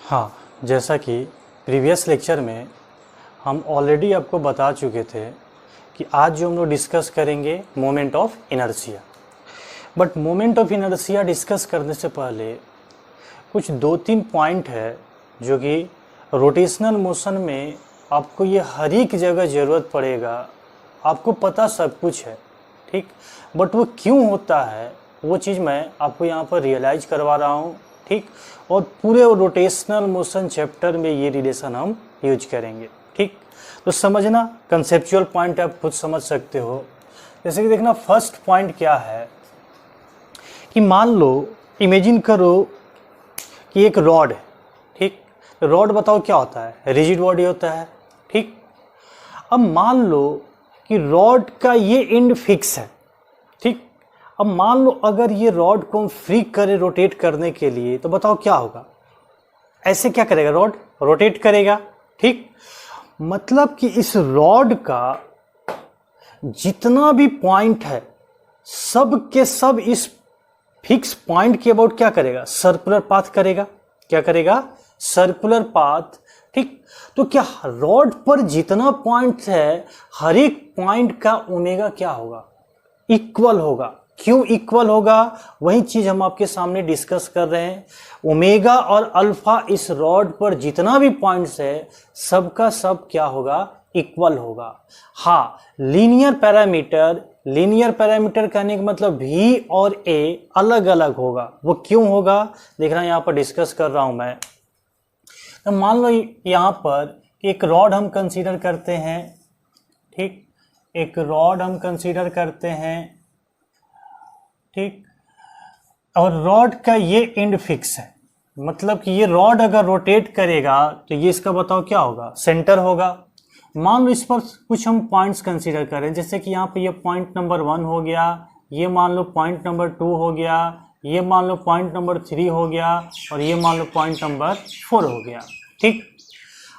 हाँ, जैसा कि प्रीवियस लेक्चर में हम ऑलरेडी आपको बता चुके थे कि आज जो हम लोग डिस्कस करेंगे moment of inertia. But moment of inertia discuss करने से पहले कुछ 2-3 पॉइंट है जो कि रोटेशनल मोशन में आपको ये हर एक जगह ज़रूरत पड़ेगा। आपको पता सब कुछ है, ठीक, बट वो क्यों होता है वो चीज़ मैं आपको यहाँ पर रियलाइज करवा रहा हूँ, ठीक। और पूरे रोटेशनल मोशन चैप्टर में ये रिलेशन हम यूज करेंगे, ठीक। तो समझना, कंसेप्चुअल पॉइंट आप खुद समझ सकते हो। जैसे कि देखना, फर्स्ट पॉइंट क्या है कि मान लो, इमेजिन करो कि एक रॉड है, ठीक। रॉड बताओ क्या होता है, रिजिड बॉडी होता है, ठीक। अब मान लो कि रॉड का ये एंड फिक्स है, ठीक। अब मान लो अगर ये रॉड को हम फ्री करें रोटेट करने के लिए, तो बताओ क्या होगा। ऐसे क्या करेगा, रॉड रोटेट करेगा, ठीक। मतलब कि इस रॉड का जितना भी पॉइंट है सब के सब इस फिक्स पॉइंट के अबाउट क्या करेगा, सर्कुलर पाथ करेगा। क्या करेगा, सर्कुलर पाथ, ठीक। तो क्या रॉड पर जितना पॉइंट है हर एक पॉइंट का ओमेगा क्या होगा, इक्वल होगा। क्यों इक्वल होगा, वही चीज हम आपके सामने डिस्कस कर रहे हैं। ओमेगा और अल्फा इस रॉड पर जितना भी पॉइंट्स है सबका सब क्या होगा, इक्वल होगा। हाँ, लीनियर पैरामीटर कहने का मतलब भी और ए अलग अलग होगा। वो क्यों होगा देखना, यहाँ पर डिस्कस कर रहा हूं मैं। तो मान लो यहाँ पर एक रॉड हम कंसीडर करते हैं, ठीक। एक रॉड हम कंसीडर करते हैं, ठीक। और रॉड का ये एंड फिक्स है, मतलब कि ये रॉड अगर रोटेट करेगा तो ये इसका बताओ क्या होगा, सेंटर होगा। मान लो इस पर कुछ हम पॉइंट्स कंसीडर करें, जैसे कि यहाँ पे ये पॉइंट नंबर 1 हो गया, ये मान लो पॉइंट नंबर 2 हो गया, ये मान लो पॉइंट नंबर 3 हो गया, और ये मान लो पॉइंट नंबर 4 हो गया, ठीक।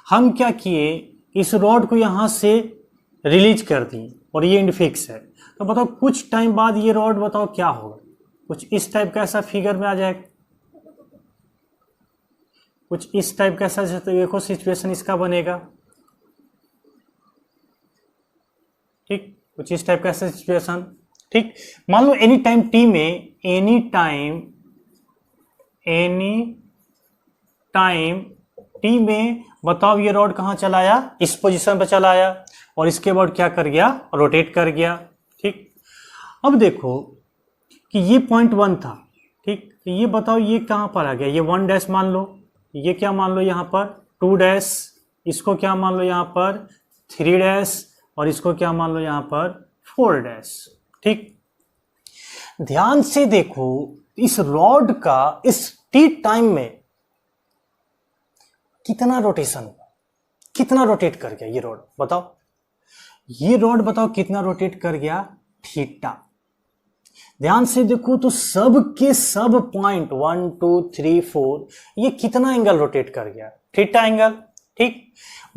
हम क्या किए, इस रॉड को यहाँ से रिलीज कर दी और ये एंड फिक्स है। तो बताओ कुछ टाइम बाद ये रॉड बताओ क्या होगा, कुछ इस टाइप का ऐसा फिगर में आ जाएगा, कुछ इस टाइप का ऐसा, देखो सिचुएशन इसका बनेगा, ठीक। कुछ इस टाइप का ऐसा सिचुएशन, ठीक। मान लो एनी टाइम टी में, एनी टाइम टी में बताओ ये रॉड कहाँ चला आया, इस पोजीशन पर चला आया, और इसके बाद क्या कर गया, रोटेट कर गया, ठीक। अब देखो कि ये पॉइंट 1 था, ठीक। तो ये बताओ ये कहाँ पर आ गया, ये 1 डैश मान लो, ये क्या मान लो यहाँ पर 2 डैश, इसको क्या मान लो यहाँ पर 3 डैश, और इसको क्या मान लो यहाँ पर 4 डैश, ठीक। ध्यान से देखो इस रॉड का इस टी टाइम में कितना रोटेशन, कितना रोटेट कर गया ये रॉड, बताओ। ये रॉड बताओ कितना रोटेट कर गया, थीटा। ध्यान से देखो तो सब के सब पॉइंट 1 2 3 4 ये कितना एंगल रोटेट कर गया, थीटा एंगल, ठीक।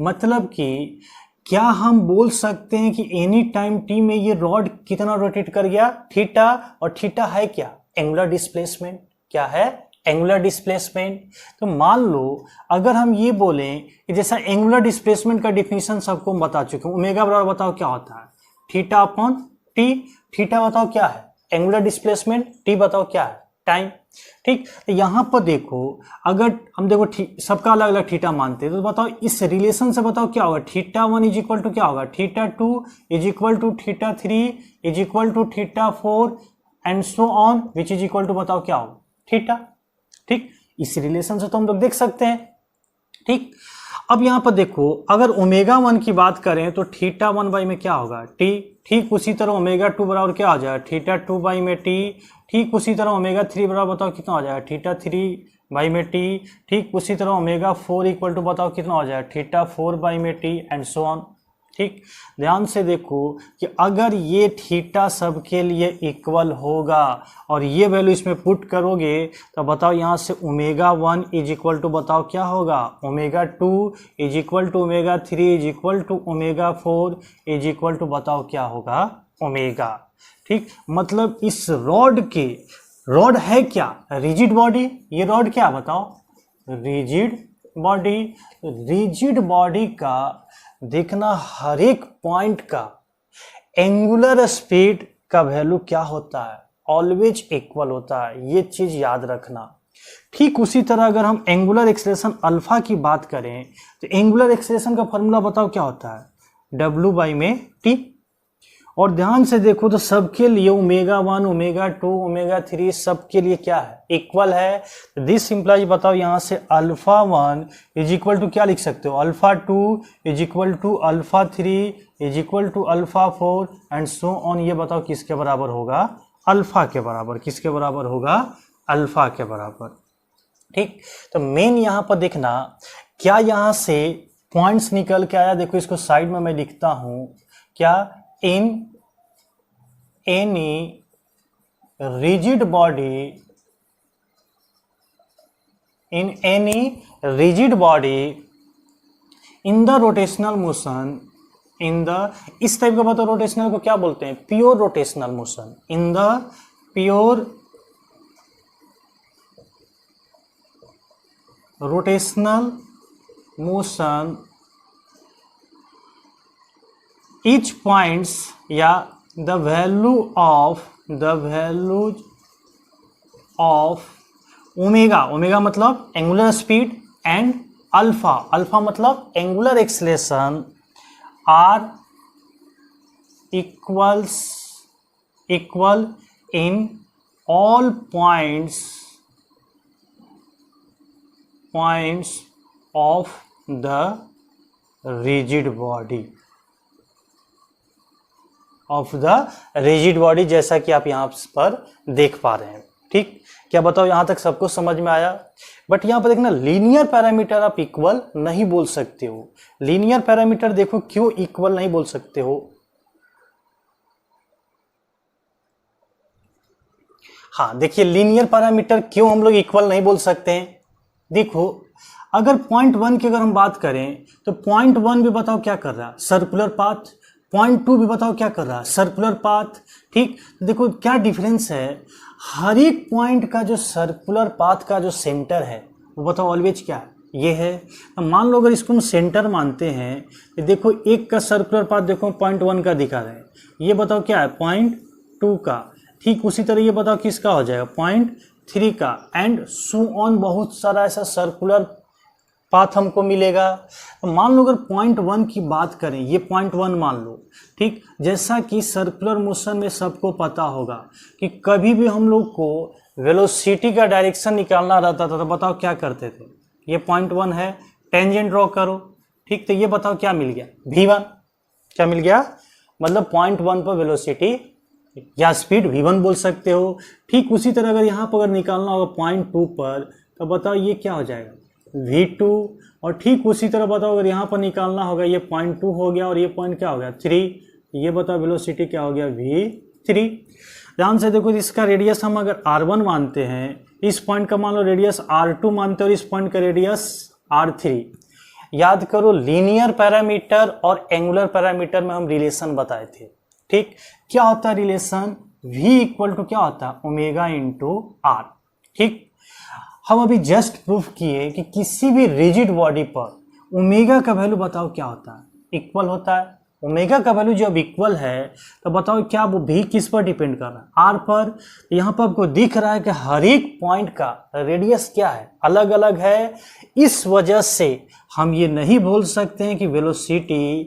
मतलब कि क्या हम बोल सकते हैं कि एनी टाइम टी में ये रॉड कितना रोटेट कर गया, थीटा। और थीटा है क्या, एंगुलर डिस्प्लेसमेंट। क्या है, एंगुलर डिस्प्लेसमेंट। तो मान लो अगर हम ये बोलें कि जैसा एंगुलर डिस्प्लेसमेंट का डिफिनीशन सबको बता चुके हैं, ओमेगा बराबर बताओ क्या होता है, थीटा अपॉन टी। थीटा बताओ क्या है, एंगुलर डिस्प्लेसमेंट, टी बताओ क्या है, टाइम, ठीक। तो यहां पर देखो अगर हम देखो सबका अलग अलग थीटा मानते हैं, तो बताओ इस रिलेशन से बताओ क्या होगा, थीटा 1 इज इक्वल टू क्या होगा, theta 2 is equal to theta 3 is equal to theta 4 and so on which is equal to बताओ क्या होगा, थीटा, ठीक। इस रिलेशन से तो हम लोग देख सकते हैं, ठीक। अब यहां पर देखो अगर ओमेगा 1 की बात करें तो थीटा 1 बाई में क्या होगा, टी, ठीक। उसी तरह ओमेगा 2 बराबर क्या हो जाएगा, थीटा 2 बाई में टी, ठीक। उसी तरह ओमेगा 3 बराबर बताओ कितना हो जाएगा, थीटा 3 बाई में टी, ठीक। उसी तरह ओमेगा 4 इक्वल टू बताओ कितना हो जाएगा, थीटा 4 बाई में टी एंड सो ऑन, ठीक। ध्यान से देखो कि अगर ये थीटा सबके लिए इक्वल होगा और ये वैल्यू इसमें पुट करोगे तो बताओ यहाँ से ओमेगा 1 इज इक्वल टू बताओ क्या होगा, omega 2 is equal to omega 3 is equal to omega 4 is equal to बताओ क्या होगा, ओमेगा, ठीक। मतलब इस रॉड है क्या, रिजिड बॉडी। ये रॉड क्या बताओ, रिजिड बॉडी, रिजिड बॉडी का देखना हर एक पॉइंट का एंगुलर स्पीड का वैल्यू क्या होता है, ऑलवेज इक्वल होता है, ये चीज याद रखना। ठीक उसी तरह अगर हम एंगुलर एक्सेलरेशन अल्फा की बात करें तो एंगुलर एक्सेलरेशन का फॉर्मूला बताओ क्या होता है, W बाई में T। और ध्यान से देखो तो सबके लिए ओमेगा 1, ओमेगा 2, ओमेगा 3 सबके लिए क्या है, इक्वल है। दिस इंप्लाइज बताओ यहां से अल्फा 1 इज इक्वल टू क्या लिख सकते हो, alpha 2 is equal to alpha 3 is equal to alpha 4 and so on. ये बताओ किसके बराबर होगा, अल्फा के बराबर। किसके बराबर होगा, अल्फा के बराबर। ठीक, तो मेन यहां पर देखना क्या यहां से पॉइंट्स निकल के आया, देखो इसको साइड में मैं लिखता हूं, क्या in any rigid body, in any rigid body in the rotational motion, in the, इस टाइप का बताओ रोटेशनल को क्या बोलते हैं, pure rotational motion. In the pure rotational motion each points या the value of omega, omega मतलब angular speed and alpha, alpha मतलब angular acceleration are equal in all points of the rigid body, of the rigid body, जैसा कि आप यहां पर देख पा रहे हैं। ठीक, क्या बताओ यहां तक सबको समझ में आया। बट यहां पर देखना लीनियर पैरामीटर आप इक्वल नहीं बोल सकते हो। लीनियर पैरामीटर देखो क्यों इक्वल नहीं बोल सकते हो, हाँ देखिए लीनियर पैरामीटर क्यों हम लोग इक्वल नहीं बोल सकते हैं। देखो अगर पॉइंट 1 की अगर हम बात करें तो पॉइंट 1 भी बताओ क्या कर रहा है, सर्कुलर पाथ। पॉइंट 2 भी बताओ क्या कर रहा है, सर्कुलर पाथ। ठीक, देखो क्या डिफरेंस है, हर एक पॉइंट का जो सर्कुलर पाथ का जो सेंटर है वो बताओ ऑलवेज क्या है, ये है। तो मान लो अगर इसको हम सेंटर मानते हैं तो देखो एक का सर्कुलर पाथ देखो पॉइंट 1 का दिखा रहे हैं, ये बताओ क्या है, पॉइंट 2 का। ठीक उसी तरह ये बताओ किसका हो जाएगा, पॉइंट 3 का, एंड सो ऑन, बहुत सारा ऐसा सर्कुलर पाथ हमको मिलेगा। तो मान लो अगर पॉइंट 1 की बात करें, ये पॉइंट 1 मान लो। ठीक, जैसा कि सर्कुलर मोशन में सबको पता होगा कि कभी भी हम लोग को वेलोसिटी का डायरेक्शन निकालना रहता था तो बताओ क्या करते थे, ये पॉइंट 1 है, टेंजेंट ड्रॉ करो। ठीक, तो ये बताओ क्या मिल गया, v1, क्या मिल गया, मतलब पॉइंट 1 पर वेलोसिटी या स्पीड v1 बोल सकते हो। ठीक उसी तरह अगर यहाँ पर अगर निकालना होगा पॉइंट 2 पर तो बताओ ये क्या हो जाएगा, v2। और ठीक उसी तरह बताओ अगर यहाँ पर निकालना होगा, ये पॉइंट 2 हो गया और ये पॉइंट क्या हो गया 3, ये बताओ वेलोसिटी क्या हो गया v3। ध्यान से देखो इसका रेडियस हम अगर r1 मानते हैं, इस पॉइंट का मान लो रेडियस r2 मानते हैं और इस पॉइंट का रेडियस r3। याद करो लीनियर पैरामीटर और एंगुलर पैरामीटर में हम रिलेशन बताए थे। ठीक, क्या होता है रिलेशन, v इक्वल टू क्या होता है, ओमेगा इंटू r। ठीक, हम अभी जस्ट प्रूफ किए कि किसी भी रिजिड बॉडी पर ओमेगा का वैल्यू बताओ क्या होता है, इक्वल होता है। ओमेगा का वैल्यू जब इक्वल है तो बताओ क्या वो भी किस पर डिपेंड कर रहा है, आर पर। यहाँ पर आपको दिख रहा है कि हर एक पॉइंट का रेडियस क्या है, अलग अलग है। इस वजह से हम ये नहीं बोल सकते हैं कि velocity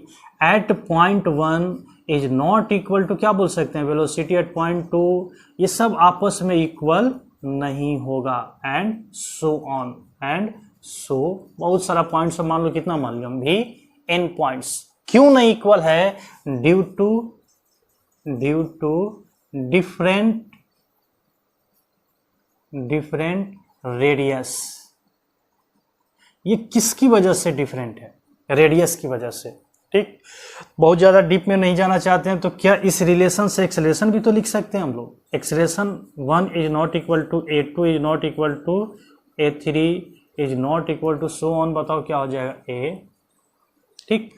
at point 1 is not equal to, क्या बोल सकते हैं, वेलोसिटी एट पॉइंट 2, ये सब आपस में इक्वल नहीं होगा, and so on and so. बहुत सारा पॉइंट्स मान लो, कितना मान लिया हम भी, n पॉइंट्स। क्यों नहीं इक्वल है, ड्यू टू डिफरेंट रेडियस। ये किसकी वजह से डिफरेंट है, रेडियस की वजह से। ठीक, बहुत ज्यादा डीप में नहीं जाना चाहते हैं तो क्या इस रिलेशन से एक्सेलरेशन भी तो लिख सकते हैं हम लोग। Acceleration 1 is not equal to a2 is not equal to a3 is not equal to so on, बताओ क्या हो जाएगा a। ठीक,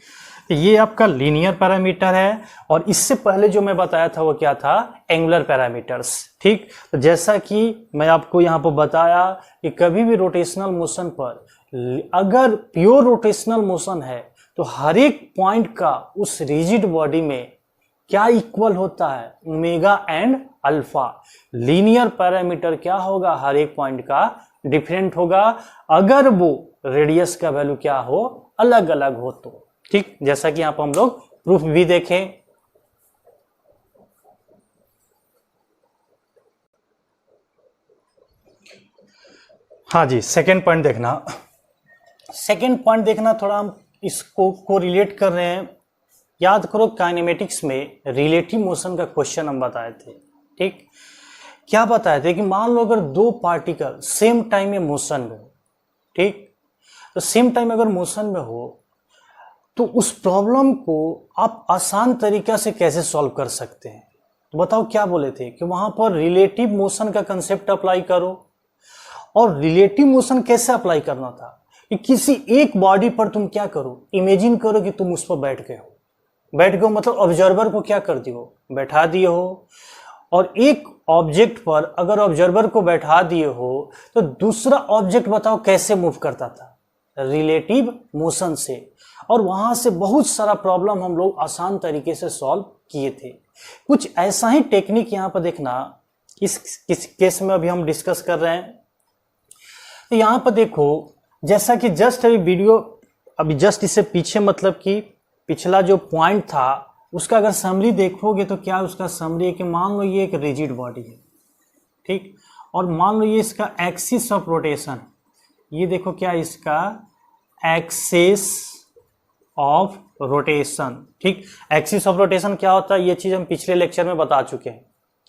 तो ये आपका लीनियर पैरामीटर है, और इससे पहले जो मैं बताया था वो क्या था, एंगुलर पैरामीटर्स। ठीक, तो जैसा कि मैं आपको यहाँ पर बताया कि कभी भी रोटेशनल मोशन पर अगर प्योर रोटेशनल मोशन है तो हर एक पॉइंट का उस रिजिड बॉडी में क्या इक्वल होता है, omega and alpha. Linear parameter क्या होगा, हर एक पॉइंट का डिफरेंट होगा अगर वो रेडियस का वैल्यू क्या हो, अलग अलग हो तो। ठीक, जैसा कि यहां पर हम लोग प्रूफ भी देखें। हाँ जी, सेकेंड पॉइंट देखना। सेकेंड पॉइंट देखना, थोड़ा हम इसको को रिलेट कर रहे हैं। याद करो काइनेमेटिक्स में रिलेटिव मोशन का क्वेश्चन हम बताए थे। ठीक, क्या बताए थे कि मान लो अगर दो पार्टिकल सेम टाइम में मोशन में हो, ठीक, तो सेम टाइम अगर मोशन में हो तो उस प्रॉब्लम को आप आसान तरीका से कैसे सॉल्व कर सकते हैं। तो बताओ क्या बोले थे कि वहां पर रिलेटिव मोशन का कंसेप्ट अप्लाई करो। और रिलेटिव मोशन कैसे अप्लाई करना था कि किसी एक बॉडी पर तुम क्या करो, इमेजिन करो कि तुम उस पर बैठ गए हो। बैठ गए मतलब ऑब्जर्वर को क्या कर दिए हो, बैठा दिए हो। और एक ऑब्जेक्ट पर अगर ऑब्जर्वर को बैठा दिए हो तो दूसरा ऑब्जेक्ट बताओ कैसे मूव करता था, रिलेटिव मोशन से। और वहां से बहुत सारा प्रॉब्लम हम लोग आसान तरीके से सॉल्व किए थे। कुछ ऐसा ही टेक्निक यहां पर देखना, इस केस में अभी हम डिस्कस कर रहे हैं। तो यहां पर देखो, जैसा कि जस्ट अभी वीडियो अभी जस्ट इससे पीछे मतलब कि पिछला जो पॉइंट था उसका अगर समरी देखोगे तो क्या उसका समरी है कि मान लो ये एक रिजिड बॉडी है, ठीक, और मान लो ये इसका एक्सिस ऑफ रोटेशन, ये देखो क्या इसका एक्सिस ऑफ रोटेशन। ठीक, एक्सिस ऑफ रोटेशन क्या होता है ये चीज हम पिछले लेक्चर में बता चुके हैं।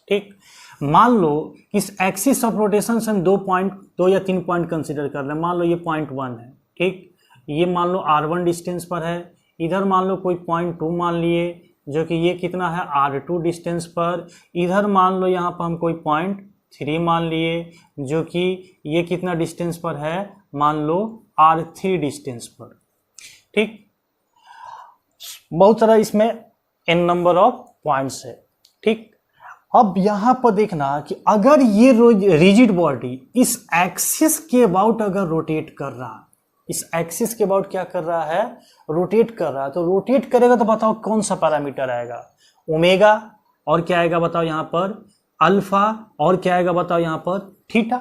ठीक, मान लो इस एक्सिस ऑफ रोटेशन से हम दो या तीन पॉइंट कंसीडर कर रहे हैं। मान लो ये पॉइंट 1 है, ठीक, ये मान लो R1 डिस्टेंस पर है, इधर मान लो कोई पॉइंट 2 मान लिए जो कि ये कितना है R2 डिस्टेंस पर, इधर मान लो यहाँ पर हम कोई पॉइंट 3 मान लिए जो कि ये कितना डिस्टेंस पर है, मान लो R3 डिस्टेंस पर। ठीक, बहुत सारा इसमें n नंबर ऑफ पॉइंट्स है। ठीक, अब यहां पर देखना कि अगर ये रिजिड बॉडी इस एक्सिस के अबाउट अगर रोटेट कर रहा है, इस एक्सिस के अबाउट क्या कर रहा है, रोटेट कर रहा है, तो रोटेट करेगा तो बताओ कौन सा पैरामीटर आएगा, ओमेगा, और क्या आएगा बताओ यहां पर अल्फा, और क्या आएगा बताओ यहां पर थीटा।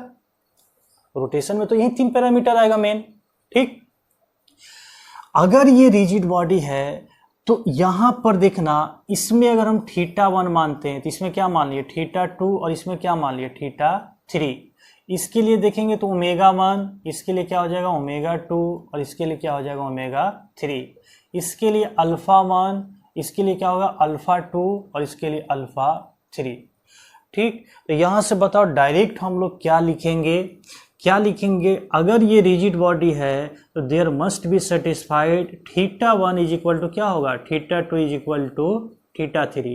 रोटेशन में तो यही 3 पैरामीटर आएगा मेन। ठीक, अगर ये रिजिड बॉडी है तो यहां पर देखना, इसमें अगर हम θ1 मानते हैं तो इसमें क्या मान लिए θ2, और इसमें क्या मान लिए θ3। इसके लिए देखेंगे तो ω1, इसके लिए क्या हो जाएगा ω2, और इसके लिए क्या हो जाएगा ω3। इसके लिए α1, इसके लिए क्या होगा α2, और इसके लिए α3। ठीक, तो यहां से बताओ डायरेक्ट हम लोग क्या लिखेंगे, अगर ये रिजिड बॉडी है तो there must be satisfied θ1 is equal to क्या होगा θ2 is equal to θ3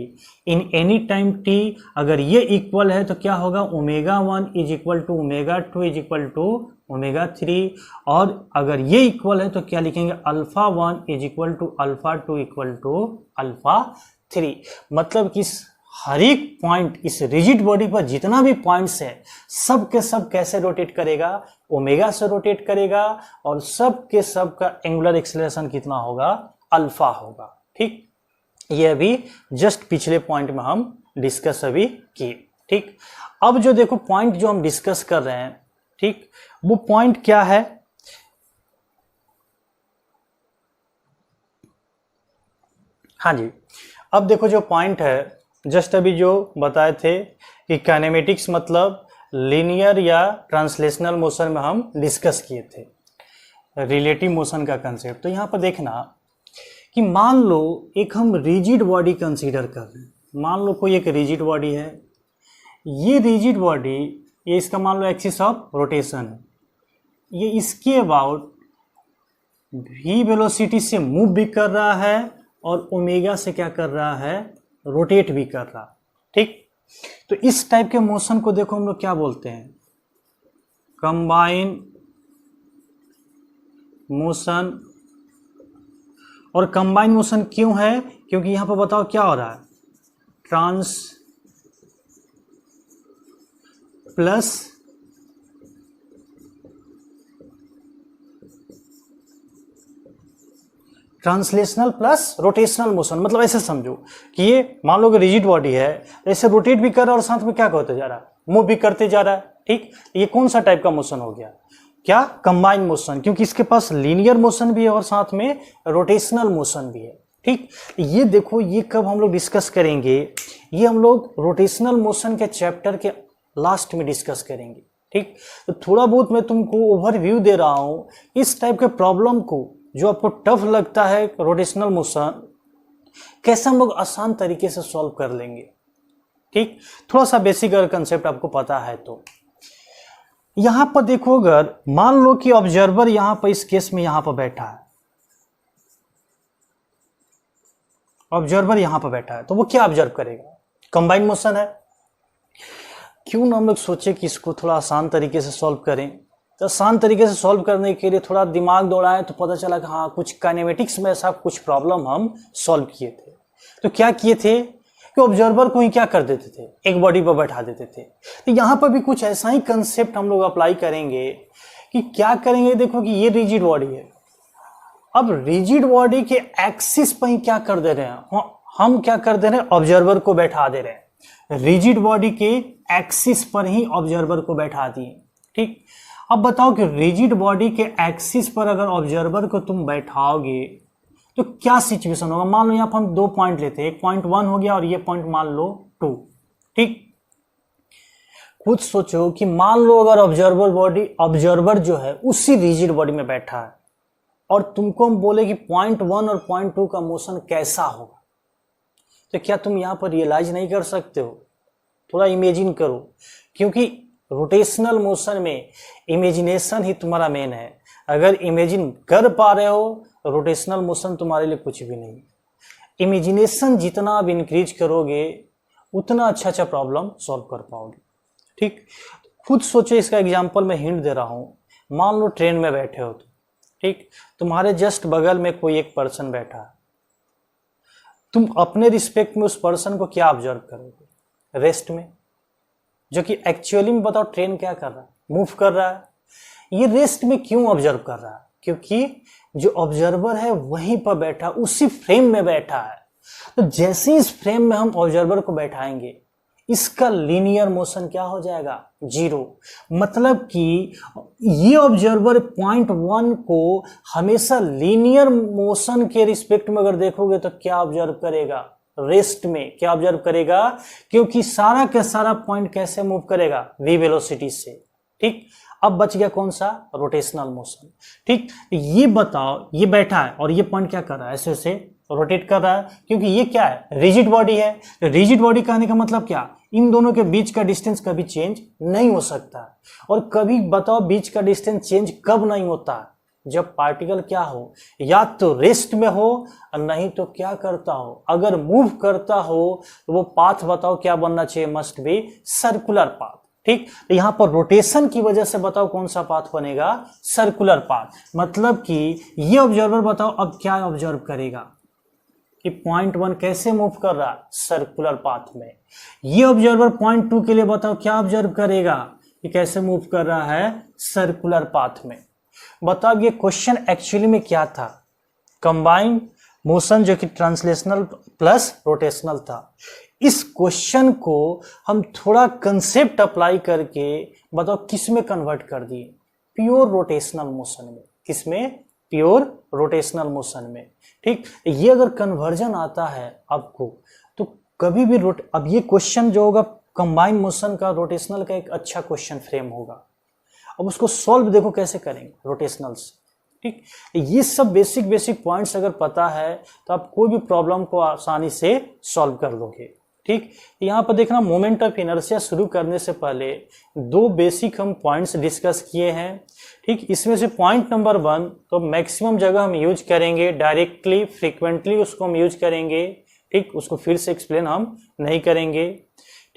in any time t। अगर ये इक्वल है तो क्या होगा ω1 is equal to ω2 is equal to ω3, और अगर ये इक्वल है तो क्या लिखेंगे α1 is equal to α2 equal to α3। मतलब कि हर एक पॉइंट इस रिजिड बॉडी पर जितना भी पॉइंट्स है सब के सब कैसे रोटेट करेगा, ओमेगा से रोटेट करेगा, और सब के सब का एंगुलर एक्सेलरेशन कितना होगा, अल्फा होगा। ठीक, ये अभी जस्ट पिछले पॉइंट में हम डिस्कस अभी किए। ठीक, अब जो देखो पॉइंट जो हम डिस्कस कर रहे हैं, ठीक, वो पॉइंट क्या है, हाँ जी, अब देखो जो पॉइंट है जस्ट अभी जो बताए थे कि काइनेमेटिक्स मतलब लीनियर या ट्रांसलेशनल मोशन में हम डिस्कस किए थे रिलेटिव मोशन का कंसेप्ट। तो यहां पर देखना कि मान लो एक हम रिजिड बॉडी कंसीडर कर रहे हैं, मान लो कोई एक रिजिड बॉडी है, ये रिजिड बॉडी ये इसका मान लो एक्सिस ऑफ रोटेशन है, ये इसके अबाउट v वेलोसिटी से मूव भी कर रहा है और ओमेगा से क्या कर रहा है, रोटेट भी कर रहा। ठीक, तो इस टाइप के मोशन को देखो हम लोग क्या बोलते हैं, कंबाइन मोशन। और कंबाइन मोशन क्यों है? क्योंकि यहां पर बताओ क्या हो रहा है, trans plus translational plus rotational motion. मतलब ऐसे समझो कि ये मान लो कि रिजिड बॉडी है, ऐसे रोटेट भी कर रहा है और साथ में क्या करते जा रहा है, मूव भी करते जा रहा है। ठीक, ये कौन सा टाइप का मोशन हो गया, क्या, कंबाइन मोशन, क्योंकि इसके पास लीनियर मोशन भी है और साथ में रोटेशनल मोशन भी है। ठीक, ये देखो, ये कब हम लोग डिस्कस करेंगे, ये हम लोग रोटेशनल मोशन के चैप्टर के लास्ट में डिस्कस करेंगे। ठीक, तो थोड़ा बहुत मैं तुमको ओवरव्यू दे रहा हूं इस टाइप के प्रॉब्लम को जो आपको टफ लगता है रोटेशनल मोशन, कैसे हम लोग आसान तरीके से सॉल्व कर लेंगे। ठीक, थोड़ा सा बेसिक अगर कंसेप्ट आपको पता है तो यहां पर देखो, अगर मान लो कि ऑब्जर्वर यहां पर इस केस में यहां पर बैठा है, ऑब्जर्वर यहां पर बैठा है, तो वो क्या ऑब्जर्व करेगा, कंबाइन मोशन है। क्यों ना हम लोग सोचे कि इसको थोड़ा आसान तरीके से सॉल्व करें। तो आसान तरीके से सॉल्व करने के लिए थोड़ा दिमाग दौड़ाएं तो पता चला कि हाँ, कुछ काइनेमेटिक्स में ऐसा कुछ प्रॉब्लम हम सॉल्व किए थे। तो क्या किए थे कि ऑब्जर्वर को ही क्या कर देते थे, एक बॉडी पर बैठा देते थे। तो यहां पर भी कुछ ऐसा ही कंसेप्ट हम लोग अप्लाई करेंगे कि क्या करेंगे, देखो कि ये रिजिड बॉडी है, अब रिजिड बॉडी के एक्सिस पर ही क्या कर दे रहे हैं, हम क्या कर दे रहे हैं, ऑब्जर्वर को बैठा दे रहे हैं, रिजिड बॉडी के एक्सिस पर ही ऑब्जर्वर को बैठा दिए। ठीक, अब बताओ कि रिजिड बॉडी के एक्सिस पर अगर ऑब्जर्वर को तुम बैठाओगे तो क्या सिचुएशन होगा। मान लो यहां पर हम 2 पॉइंट लेते हैं, एक पॉइंट 1 हो गया और ये पॉइंट मान लो 2। ठीक, खुद सोचो कि मान लो अगर ऑब्जर्वर जो है उसी रिजिड बॉडी में बैठा है और तुमको हम बोले कि पॉइंट 1 और पॉइंट 2 का मोशन कैसा होगा, तो क्या तुम यहां पर रियलाइज नहीं कर सकते हो, थोड़ा इमेजिन करो, क्योंकि रोटेशनल मोशन में इमेजिनेशन ही तुम्हारा मेन है। अगर इमेजिन कर पा रहे हो, रोटेशनल मोशन तुम्हारे लिए कुछ भी नहीं। इमेजिनेशन जितना आप इंक्रीज करोगे उतना अच्छा प्रॉब्लम सॉल्व कर पाओगे। ठीक, खुद सोचो, इसका एग्जांपल मैं हिंट दे रहा हूं। मान लो ट्रेन में बैठे हो, ठीक, तुम्हारे जस्ट बगल में कोई एक पर्सन बैठा है, तुम अपने रिस्पेक्ट में उस पर्सन को क्या ऑब्जर्व करोगे, रेस्ट में, जो कि एक्चुअली में बताओ ट्रेन क्या कर रहा है, मूव कर रहा है। ये रेस्ट में क्यों ऑब्जर्व कर रहा है, क्योंकि जो ऑब्जर्वर है वहीं पर बैठा, उसी फ्रेम में बैठा है। तो जैसे इस फ्रेम में हम ऑब्जर्वर को बैठाएंगे, इसका लीनियर मोशन क्या हो जाएगा, 0। मतलब कि ये ऑब्जर्वर पॉइंट 1 को हमेशा लीनियर मोशन के रिस्पेक्ट में अगर देखोगे तो क्या ऑब्जर्व करेगा, रेस्ट में क्या ऑब्जर्व करेगा, क्योंकि सारा का सारा पॉइंट कैसे मूव करेगा, v वेलोसिटी से। ठीक, अब बच गया कौन सा, रोटेशनल मोशन। ठीक, ये बताओ, ये बैठा है और ये पॉइंट क्या कर रहा है, ऐसे ऐसे रोटेट कर रहा है, क्योंकि ये क्या है, रिजिड बॉडी है। रिजिड बॉडी कहने का मतलब क्या, इन दोनों के बीच का डिस्टेंस कभी चेंज नहीं हो सकता। और कभी बताओ बीच का डिस्टेंस चेंज कब नहीं होता, जब पार्टिकल क्या हो, या तो रेस्ट में हो और नहीं तो क्या करता हो, अगर मूव करता हो तो वो पाथ बताओ क्या बनना चाहिए, मस्ट बी सर्कुलर पाथ। ठीक, तो यहां पर रोटेशन की वजह से बताओ कौन सा पाथ बनेगा, सर्कुलर पाथ। मतलब कि ये ऑब्जर्वर बताओ अब क्या ऑब्जर्व करेगा कि पॉइंट 1 कैसे मूव कर रहा है, सर्कुलर पाथ में। ये ऑब्जर्वर पॉइंट 2 के लिए बताओ क्या ऑब्जर्व करेगा कि कैसे मूव कर रहा है, सर्कुलर पाथ में। बताओ ये क्वेश्चन एक्चुअली में क्या था, कंबाइंड मोशन जो कि ट्रांसलेशनल प्लस रोटेशनल था। इस क्वेश्चन को हम थोड़ा कंसेप्ट अप्लाई करके बताओ किस में कन्वर्ट कर दिए, प्योर रोटेशनल मोशन में। किसमें, प्योर रोटेशनल मोशन में। ठीक, ये अगर कन्वर्जन आता है आपको तो कभी भी अब ये क्वेश्चन जो होगा कंबाइन मोशन का, रोटेशनल का एक अच्छा क्वेश्चन फ्रेम होगा। अब उसको सॉल्व देखो कैसे करेंगे रोटेशनल से। ठीक, ये सब बेसिक पॉइंट्स अगर पता है तो आप कोई भी प्रॉब्लम को आसानी से सॉल्व कर लोगे। ठीक, यहाँ पर देखना, मोमेंट ऑफ इनर्शिया शुरू करने से पहले 2 बेसिक हम पॉइंट्स डिस्कस किए हैं। ठीक, इसमें से पॉइंट नंबर 1 तो मैक्सिमम जगह हम यूज करेंगे, डायरेक्टली फ्रीक्वेंटली उसको हम यूज करेंगे। ठीक, उसको फिर से एक्सप्लेन हम नहीं करेंगे।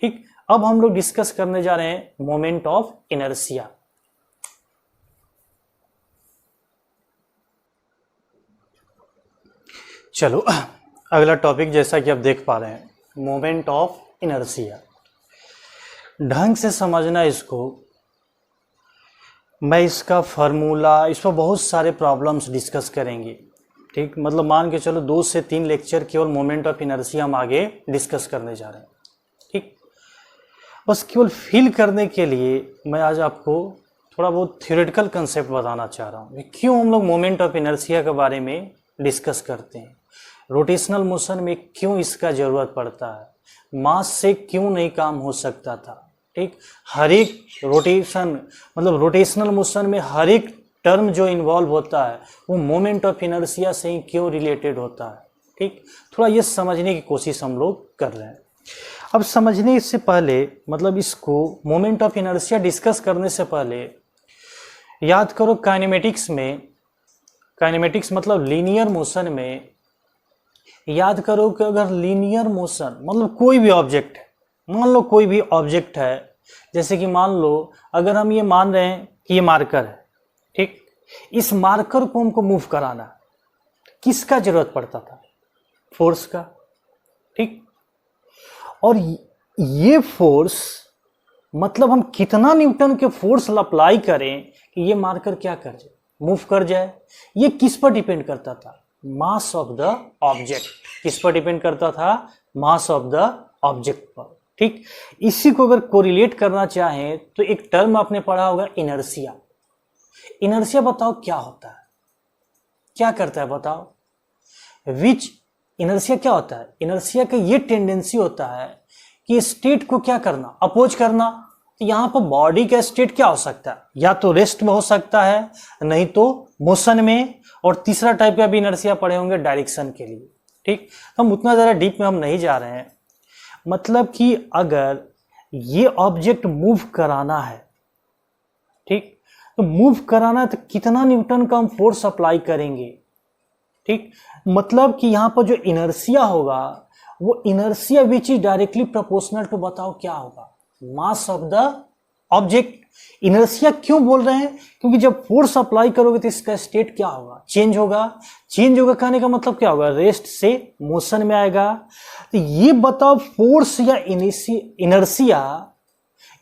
ठीक, अब हम लोग डिस्कस करने जा रहे हैं मोमेंट ऑफ इनर्शिया। चलो अगला टॉपिक, जैसा कि आप देख पा रहे हैं, मोमेंट ऑफ इनर्शिया। ढंग से समझना इसको, मैं इसका फार्मूला, इस पर बहुत सारे प्रॉब्लम्स डिस्कस करेंगे। ठीक, मतलब मान के चलो 2 से 3 लेक्चर केवल मोमेंट ऑफ इनर्शिया हम आगे डिस्कस करने जा रहे हैं। ठीक, बस केवल फील करने के लिए मैं आज आपको थोड़ा बहुत थ्योरेटिकल कंसेप्ट बताना चाह रहा हूँ, क्यों हम लोग मोमेंट ऑफ इनर्शिया के बारे में डिस्कस करते हैं, रोटेशनल मोशन में क्यों इसका ज़रूरत पड़ता है, मास से क्यों नहीं काम हो सकता था। ठीक, हर एक रोटेशन, मतलब रोटेशनल मोशन में हर एक टर्म जो इन्वॉल्व होता है वो मोमेंट ऑफ इनर्शिया से ही क्यों रिलेटेड होता है। ठीक, थोड़ा ये समझने की कोशिश हम लोग कर रहे हैं। अब समझने से पहले, मतलब इसको मोमेंट ऑफ इनर्शिया डिस्कस करने से पहले याद करो, काइनेमेटिक्स में, काइनेमेटिक्स मतलब लीनियर मोशन में, याद करो कि अगर लीनियर मोशन मतलब कोई भी ऑब्जेक्ट है, मान लो कोई भी ऑब्जेक्ट है, जैसे कि मान लो अगर हम ये मान रहे हैं कि ये मार्कर है, ठीक, इस मार्कर को हमको मूव कराना, किसका जरूरत पड़ता था? फोर्स का। ठीक, और ये फोर्स मतलब हम कितना न्यूटन के फोर्स अप्लाई करें कि ये मार्कर क्या कर जाए, मूव कर जाए, ये किस पर डिपेंड करता था? मास ऑफ द ऑब्जेक्ट। किस पर डिपेंड करता था? मास ऑफ द ऑब्जेक्ट पर। ठीक, इसी को अगर कोरिलेट करना चाहें तो एक टर्म आपने पढ़ा होगा, इनर्शिया। इनर्शिया बताओ क्या होता है, क्या करता है बताओ? विच इनर्शिया क्या होता है? इनर्शिया का ये टेंडेंसी होता है कि स्टेट को क्या करना, अपोज करना। तो यहां पर बॉडी का स्टेट क्या हो सकता है? या तो रेस्ट में हो सकता है, नहीं तो मोशन में, और तीसरा टाइप का भी इनर्शिया पढ़े होंगे डायरेक्शन के लिए। ठीक, तो हम उतना ज़्यादा डीप में हम नहीं जा रहे हैं। मतलब कि अगर ये ऑब्जेक्ट मूव कराना है, ठीक, तो मूव कराना है तो कितना न्यूटन का हम फोर्स अप्लाई करेंगे। ठीक, मतलब कि यहां पर जो इनर्शिया होगा वो inertia which is directly proportional to, बताओ क्या होगा? Mass of the object. Inertia क्यों बोल रहे हैं? क्योंकि जब फोर्स अप्लाई करोगे तो इसका स्टेट क्या होगा? चेंज होगा। चेंज होगा कहने का मतलब क्या होगा? रेस्ट से मोशन में आएगा। तो ये बताओ, फोर्स या इनर्शिया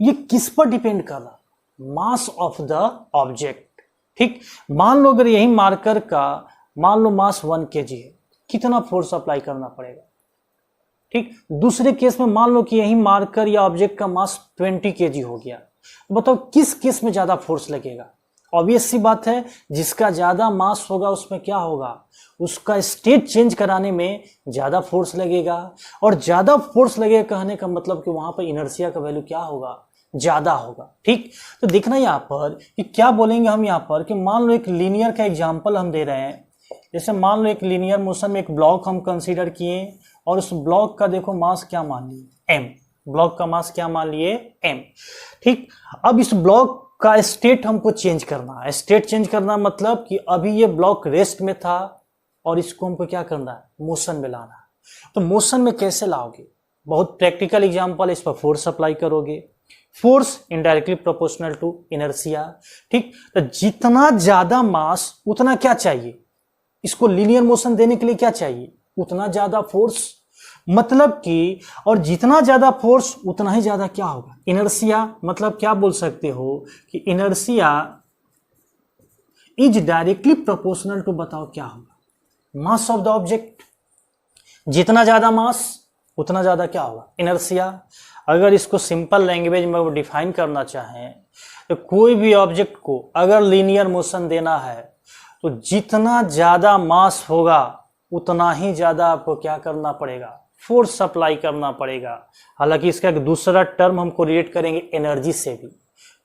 ये किस पर डिपेंड कर रहा? मास ऑफ द ऑब्जेक्ट। ठीक, मान लो अगर यही मार्कर का मान लो मास 1 kg है, कितना फोर्स अप्लाई करना पड़ेगा? ठीक, दूसरे केस में मान लो कि यही मार्कर या ऑब्जेक्ट का मास 20 kg हो गया, बताओ किस केस में ज्यादा फोर्स लगेगा? ऑब्वियस सी बात है, जिसका ज्यादा मास होगा उसमें क्या होगा? उसका स्टेट चेंज कराने में ज्यादा फोर्स लगेगा, और ज्यादा फोर्स लगेगा कहने का मतलब कि वहां पर इनर्शिया का वैल्यू क्या होगा? ज्यादा होगा। ठीक, तो देखना यहाँ पर कि क्या बोलेंगे हम यहाँ पर कि मान लो एक लीनियर का एग्जाम्पल हम दे रहे हैं। जैसे मान लो एक लीनियर मोशन में एक ब्लॉक हम कंसीडर किए, और उस ब्लॉक का देखो मास क्या मान लिए? m। ब्लॉक का मास क्या मान लिए? m। ठीक, अब इस ब्लॉक का स्टेट हमको चेंज करना है। स्टेट चेंज करना मतलब कि अभी ये ब्लॉक रेस्ट में था और इसको हमको क्या करना है? मोशन में लाना है। तो मोशन में कैसे लाओगे? बहुत प्रैक्टिकल एग्जांपल, इस पर फोर्स अप्लाई करोगे। Force indirectly proportional to inertia. ठीक, तो जितना ज्यादा मास उतना क्या चाहिए? इसको लीनियर मोशन देने के लिए क्या चाहिए? उतना ज्यादा फोर्स। मतलब कि, और जितना ज्यादा फोर्स उतना ही ज्यादा क्या होगा? इनर्शिया। मतलब क्या बोल सकते हो कि inertia is directly proportional to, बताओ क्या होगा? Mass of the object. जितना ज्यादा मास उतना ज्यादा क्या होगा? इनर्शिया। अगर इसको सिंपल लैंग्वेज में वो डिफाइन करना चाहें तो कोई भी ऑब्जेक्ट को अगर लीनियर मोशन देना है तो जितना ज्यादा मास होगा उतना ही ज्यादा आपको क्या करना पड़ेगा? फोर्स अप्लाई करना पड़ेगा। हालांकि इसका एक दूसरा टर्म हम कोरिलेट करेंगे एनर्जी से भी।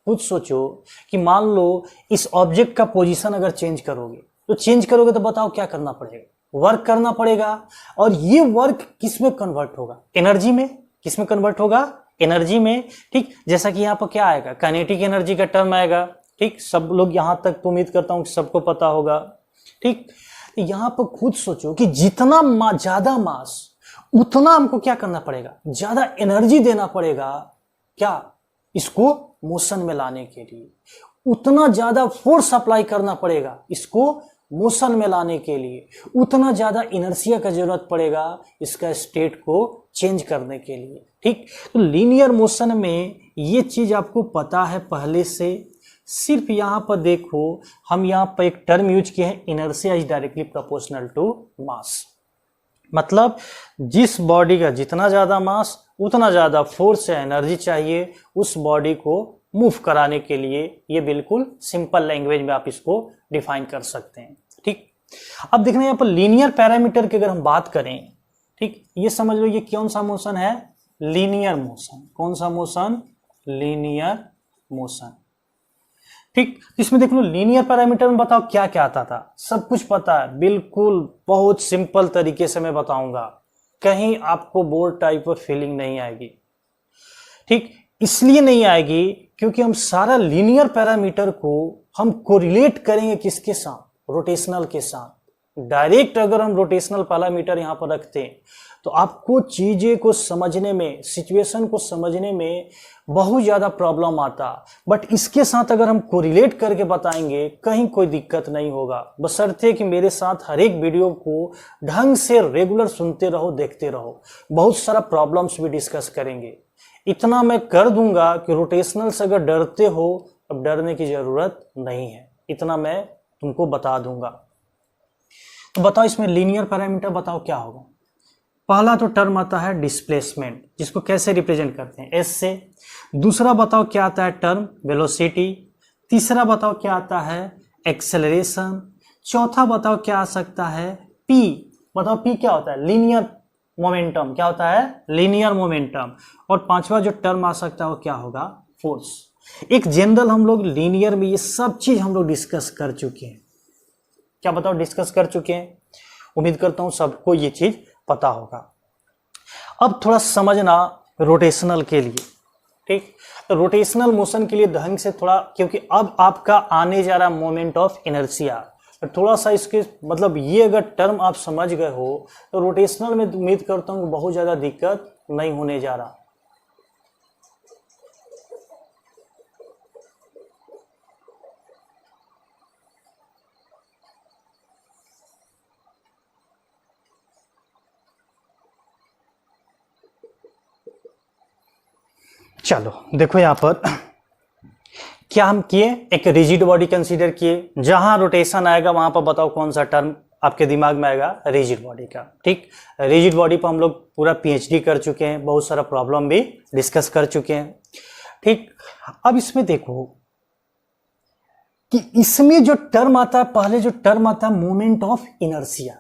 खुद सोचो कि मान लो इस ऑब्जेक्ट का पोजीशन अगर चेंज करोगे तो बताओ क्या करना पड़ेगा? वर्क करना पड़ेगा। और ये वर्क किस में कन्वर्ट होगा? एनर्जी में। किस में कन्वर्ट होगा? एनर्जी में। ठीक, जैसा कि यहाँ पर क्या आएगा? काइनेटिक एनर्जी का टर्म आएगा। ठीक, सब लोग यहां तक तो उम्मीद करता हूं कि सबको पता होगा। ठीक, यहां पर खुद सोचो कि जितना ज्यादा मास उतना हमको क्या करना पड़ेगा? ज्यादा एनर्जी देना पड़ेगा। क्या? इसको मोशन में लाने के लिए उतना ज्यादा फोर्स अप्लाई करना पड़ेगा इसको मोशन में लाने के लिए उतना ज्यादा इनर्शिया का जरूरत पड़ेगा इसका स्टेट को चेंज करने के लिए। ठीक, तो लीनियर मोशन में ये चीज आपको पता है पहले से। सिर्फ यहां पर देखो, हम यहां पर एक टर्म यूज किए हैं, inertia is directly proportional to mass. मतलब जिस बॉडी का जितना ज्यादा मास उतना ज्यादा फोर्स या एनर्जी चाहिए उस बॉडी को मूव कराने के लिए। ये बिल्कुल सिंपल लैंग्वेज में आप इसको डिफाइन कर सकते हैं। ठीक, अब देखना यहाँ पर लीनियर पैरामीटर की अगर हम बात करें, ठीक, ये समझ लो ये कौन सा मोशन है, लीनियर मोशन। कौन सा मोशन, लीनियर मोशन। ठीक, इसमें देख लो लीनियर पैरामीटर में बताओ क्या क्या आता था, सब कुछ पता है बिल्कुल, बहुत सिंपल तरीके से मैं बताऊंगा, कहीं आपको बोर्ड टाइप ऑफ फीलिंग नहीं आएगी। ठीक, इसलिए नहीं आएगी क्योंकि हम सारा लीनियर पैरामीटर को हम कोरिलेट करेंगे किसके साथ, रोटेशनल के साथ। डायरेक्ट अगर हम रोटेशनल पैरामीटर यहां पर रखते हैं तो आपको चीजें को समझने में, सिचुएशन को समझने में बहुत ज्यादा प्रॉब्लम आता। बट इसके साथ अगर हम कोरिलेट करके बताएंगे कहीं कोई दिक्कत नहीं होगा, बशर्ते कि मेरे साथ हर एक वीडियो को ढंग से रेगुलर सुनते रहो, देखते रहो। बहुत सारा प्रॉब्लम्स भी डिस्कस करेंगे। इतना मैं कर दूंगा कि रोटेशनल से अगर डरते हो, अब डरने की जरूरत नहीं है, इतना मैं तुमको बता दूंगा। तो बताओ इसमें लीनियर पैरामीटर बताओ क्या होगा। पहला तो टर्म आता है डिस्प्लेसमेंट, जिसको कैसे रिप्रेजेंट करते हैं, एस से। दूसरा बताओ क्या आता है टर्म वेलोसिटी। तीसरा बताओ क्या आता है एक्सेलरेशन। चौथा बताओ क्या आ सकता है पी। बताओ पी क्या होता है, लीनियर मोमेंटम। क्या होता है, लीनियर मोमेंटम। और पांचवा जो टर्म आ सकता है वो क्या होगा, फोर्स। एक जनरल हम लोग लीनियर में ये सब चीज हम लोग डिस्कस कर चुके हैं। क्या बताओ, डिस्कस कर चुके हैं। उम्मीद करता हूं सबको ये चीज पता होगा। अब थोड़ा समझना रोटेशनल के लिए। ठीक, तो रोटेशनल मोशन के लिए ढंग से थोड़ा, क्योंकि अब आपका आने जा रहा मोमेंट ऑफ इनर्शिया, थोड़ा सा इसके मतलब ये अगर टर्म आप समझ गए हो तो रोटेशनल में उम्मीद करता हूं बहुत ज्यादा दिक्कत नहीं होने जा रहा। चलो देखो यहां पर क्या हम किए, एक रिजिड बॉडी कंसीडर किए। जहां रोटेशन आएगा वहां पर बताओ कौन सा टर्म आपके दिमाग में आएगा, रिजिड बॉडी का। ठीक, रिजिड बॉडी पर हम लोग पूरा पीएचडी कर चुके हैं, बहुत सारा प्रॉब्लम भी डिस्कस कर चुके हैं। ठीक, अब इसमें देखो कि इसमें जो टर्म आता है, पहले जो टर्म आता है मोमेंट ऑफ इनर्शिया।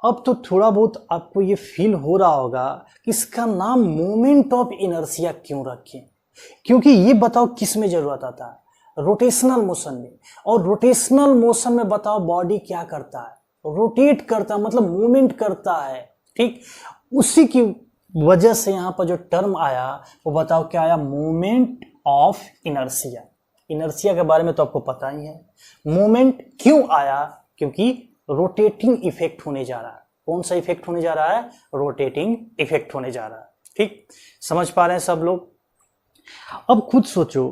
अब तो थोड़ा बहुत आपको ये फील हो रहा होगा कि इसका नाम मोमेंट ऑफ इनर्शिया क्यों रखें, क्योंकि ये बताओ किस में जरूरत आता है, रोटेशनल मोशन में। और रोटेशनल मोशन में बताओ बॉडी क्या करता है, रोटेट करता है, मतलब मूवमेंट करता है। ठीक, उसी की वजह से यहां पर जो टर्म आया वो बताओ क्या आया, मोमेंट ऑफ इनर्शिया। इनर्शिया के बारे में तो आपको पता ही है। मोमेंट क्यों आया, क्योंकि रोटेटिंग इफेक्ट होने जा रहा है। कौन सा इफेक्ट होने जा रहा है, रोटेटिंग इफेक्ट होने जा रहा है। ठीक, समझ पा रहे हैं सब लोग। अब खुद सोचो,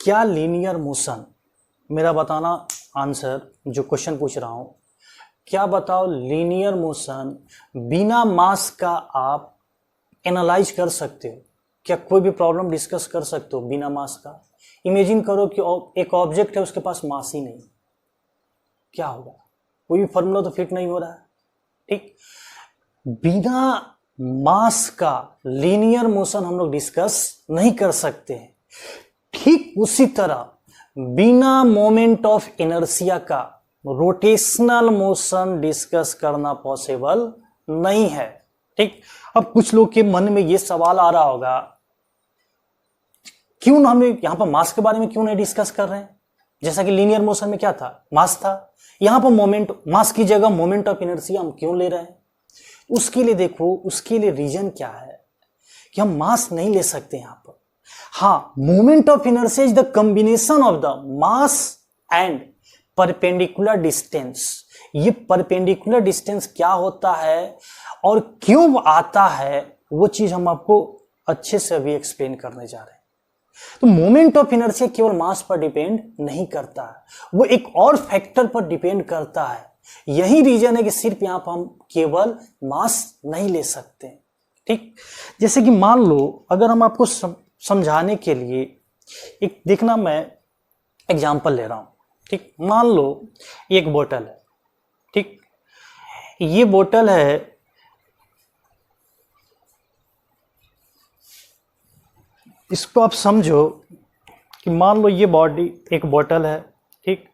क्या लीनियर मोशन, मेरा बताना आंसर जो क्वेश्चन पूछ रहा हूं, क्या बताओ लीनियर मोशन बिना मास का आप एनालाइज कर सकते हो? क्या कोई भी प्रॉब्लम डिस्कस कर सकते हो बिना मास का? इमेजिन करो कि एक ऑब्जेक्ट है, उसके पास मास ही नहीं, क्या होगा? कोई भी फॉर्मूला तो फिट नहीं हो रहा है। ठीक, बिना मास का लीनियर मोशन हम लोग डिस्कस नहीं कर सकते हैं। ठीक उसी तरह बिना मोमेंट ऑफ इनर्शिया का रोटेशनल मोशन डिस्कस करना पॉसिबल नहीं है। ठीक, अब कुछ लोग के मन में ये सवाल आ रहा होगा, क्यों हम यहां पर मास के बारे में क्यों नहीं डिस्कस कर रहे हैं? जैसा कि लीनियर मोशन में क्या था, मास था। यहां पर मोमेंट, मास की जगह मोमेंट ऑफ इनर्शिया हम क्यों ले रहे हैं? उसके लिए देखो, उसके लिए रीजन क्या है कि हम मास नहीं ले सकते यहां पर। हाँ, moment of inertia is the combination of the mass and perpendicular distance. ये परपेंडिकुलर डिस्टेंस क्या होता है और क्यों आता है, वो चीज हम आपको अच्छे से अभी एक्सप्लेन करने जा रहे हैं। तो मोमेंट ऑफ इनर्शिया केवल मास पर डिपेंड नहीं करता है, वो एक और फैक्टर पर डिपेंड करता है। यही रीजन है कि सिर्फ यहां पर हम केवल मास नहीं ले सकते। ठीक, जैसे कि मान लो अगर हम आपको समझाने के लिए एक, देखना मैं एग्जांपल ले रहा हूं। ठीक, मान लो एक बोतल है। ठीक, ये बोतल है, इसको आप समझो कि मान लो ये बॉडी एक बोतल है। ठीक,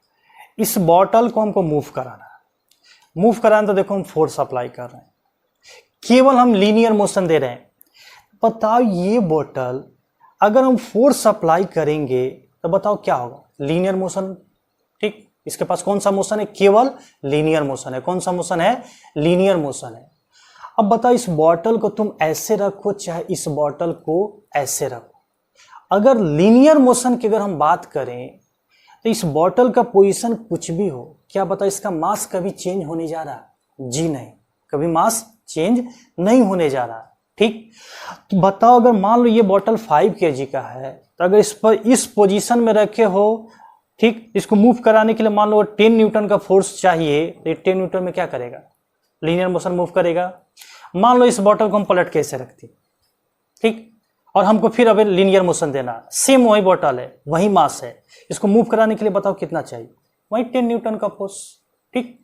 इस बोतल को हमको मूव कराना है। मूव कराना तो देखो हम फोर्स अप्लाई कर रहे हैं, केवल हम लीनियर मोशन दे रहे हैं। बताओ ये बोतल अगर हम फोर्स अप्लाई करेंगे तो बताओ क्या होगा? Linear motion. ठीक, इसके पास कौन सा मोशन है? केवल लीनियर मोशन है। कौन सा मोशन है? लीनियर मोशन है। अब बताओ इस बॉटल को तुम ऐसे रखो चाहे इस बॉटल को ऐसे रखो, अगर लीनियर मोशन की अगर हम बात करें तो इस बॉटल का पोजीशन कुछ भी हो, क्या बताओ इसका मास कभी चेंज होने जा रहा? जी नहीं, कभी मास चेंज नहीं होने जा रहा। ठीक, तो बताओ अगर मान लो ये बॉटल 5 kg का है, तो अगर इस पर इस पोजीशन में रखे हो, ठीक, इसको मूव कराने के लिए मान लो 10 न्यूटन का फोर्स चाहिए, तो ये 10 न्यूटन में क्या करेगा? लीनियर मोशन मूव करेगा। मान लो इस बॉटल को हम पलट के ऐसे रखते, ठीक, और हमको फिर अब लीनियर मोशन देना, सेम वही बॉटल है, वही मास है, इसको मूव कराने के लिए बताओ कितना चाहिए? वही 10 न्यूटन का फोर्स। ठीक,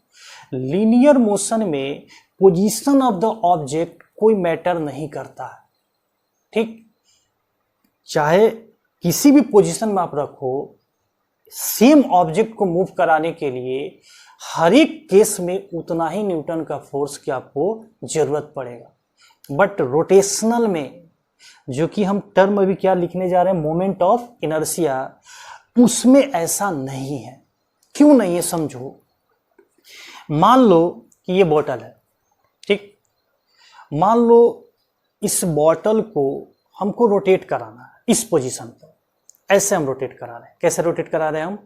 लीनियर मोशन में पोजीशन ऑफ द ऑब्जेक्ट कोई मैटर नहीं करता है। ठीक, चाहे किसी भी पोजीशन में आप रखो, सेम ऑब्जेक्ट को मूव कराने के लिए हर एक केस में उतना ही न्यूटन का फोर्स की आपको जरूरत पड़ेगा। बट रोटेशनल में, जो कि हम टर्म अभी क्या लिखने जा रहे हैं, मोमेंट ऑफ इनर्शिया, उसमें ऐसा नहीं है। क्यों नहीं है समझो। मान लो कि ये बॉटल है। ठीक, मान लो इस बॉटल को हमको रोटेट कराना है इस पोजीशन पर, ऐसे हम रोटेट करा रहे हैं। कैसे रोटेट करा रहे हैं हम?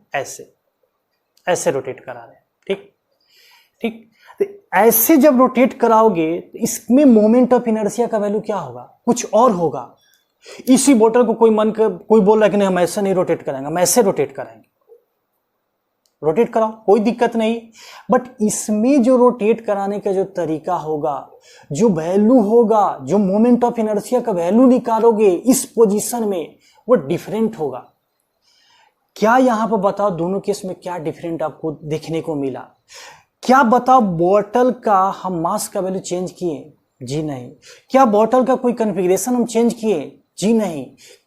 ऐसे रोटेट करा रहे हैं। ठीक ठीक, तो ऐसे जब रोटेट कराओगे तो इसमें मोमेंट ऑफ इनर्शिया का वैल्यू क्या होगा? कुछ और होगा। इसी बोतल को कोई बोल रहा है कि नहीं हम ऐसे नहीं रोटेट करेंगे, हम ऐसे रोटेट करेंगे। रोटेट कराओ, कोई दिक्कत नहीं, बट इसमें जो रोटेट कराने का जो तरीका होगा, जो वैल्यू होगा, जो मोमेंट ऑफ इनर्शिया का वैल्यू निकालोगे इस पोजीशन में, वो डिफरेंट होगा। क्या यहां पर बताओ दोनों केस में क्या डिफरेंट आपको देखने को मिला? क्या बताओ बॉटल का हम मास का वैल्यू चेंज किए? जी नहीं। क्या बॉटल का कोई कॉन्फ़िगरेशन हम चेंज किए? जी नहीं।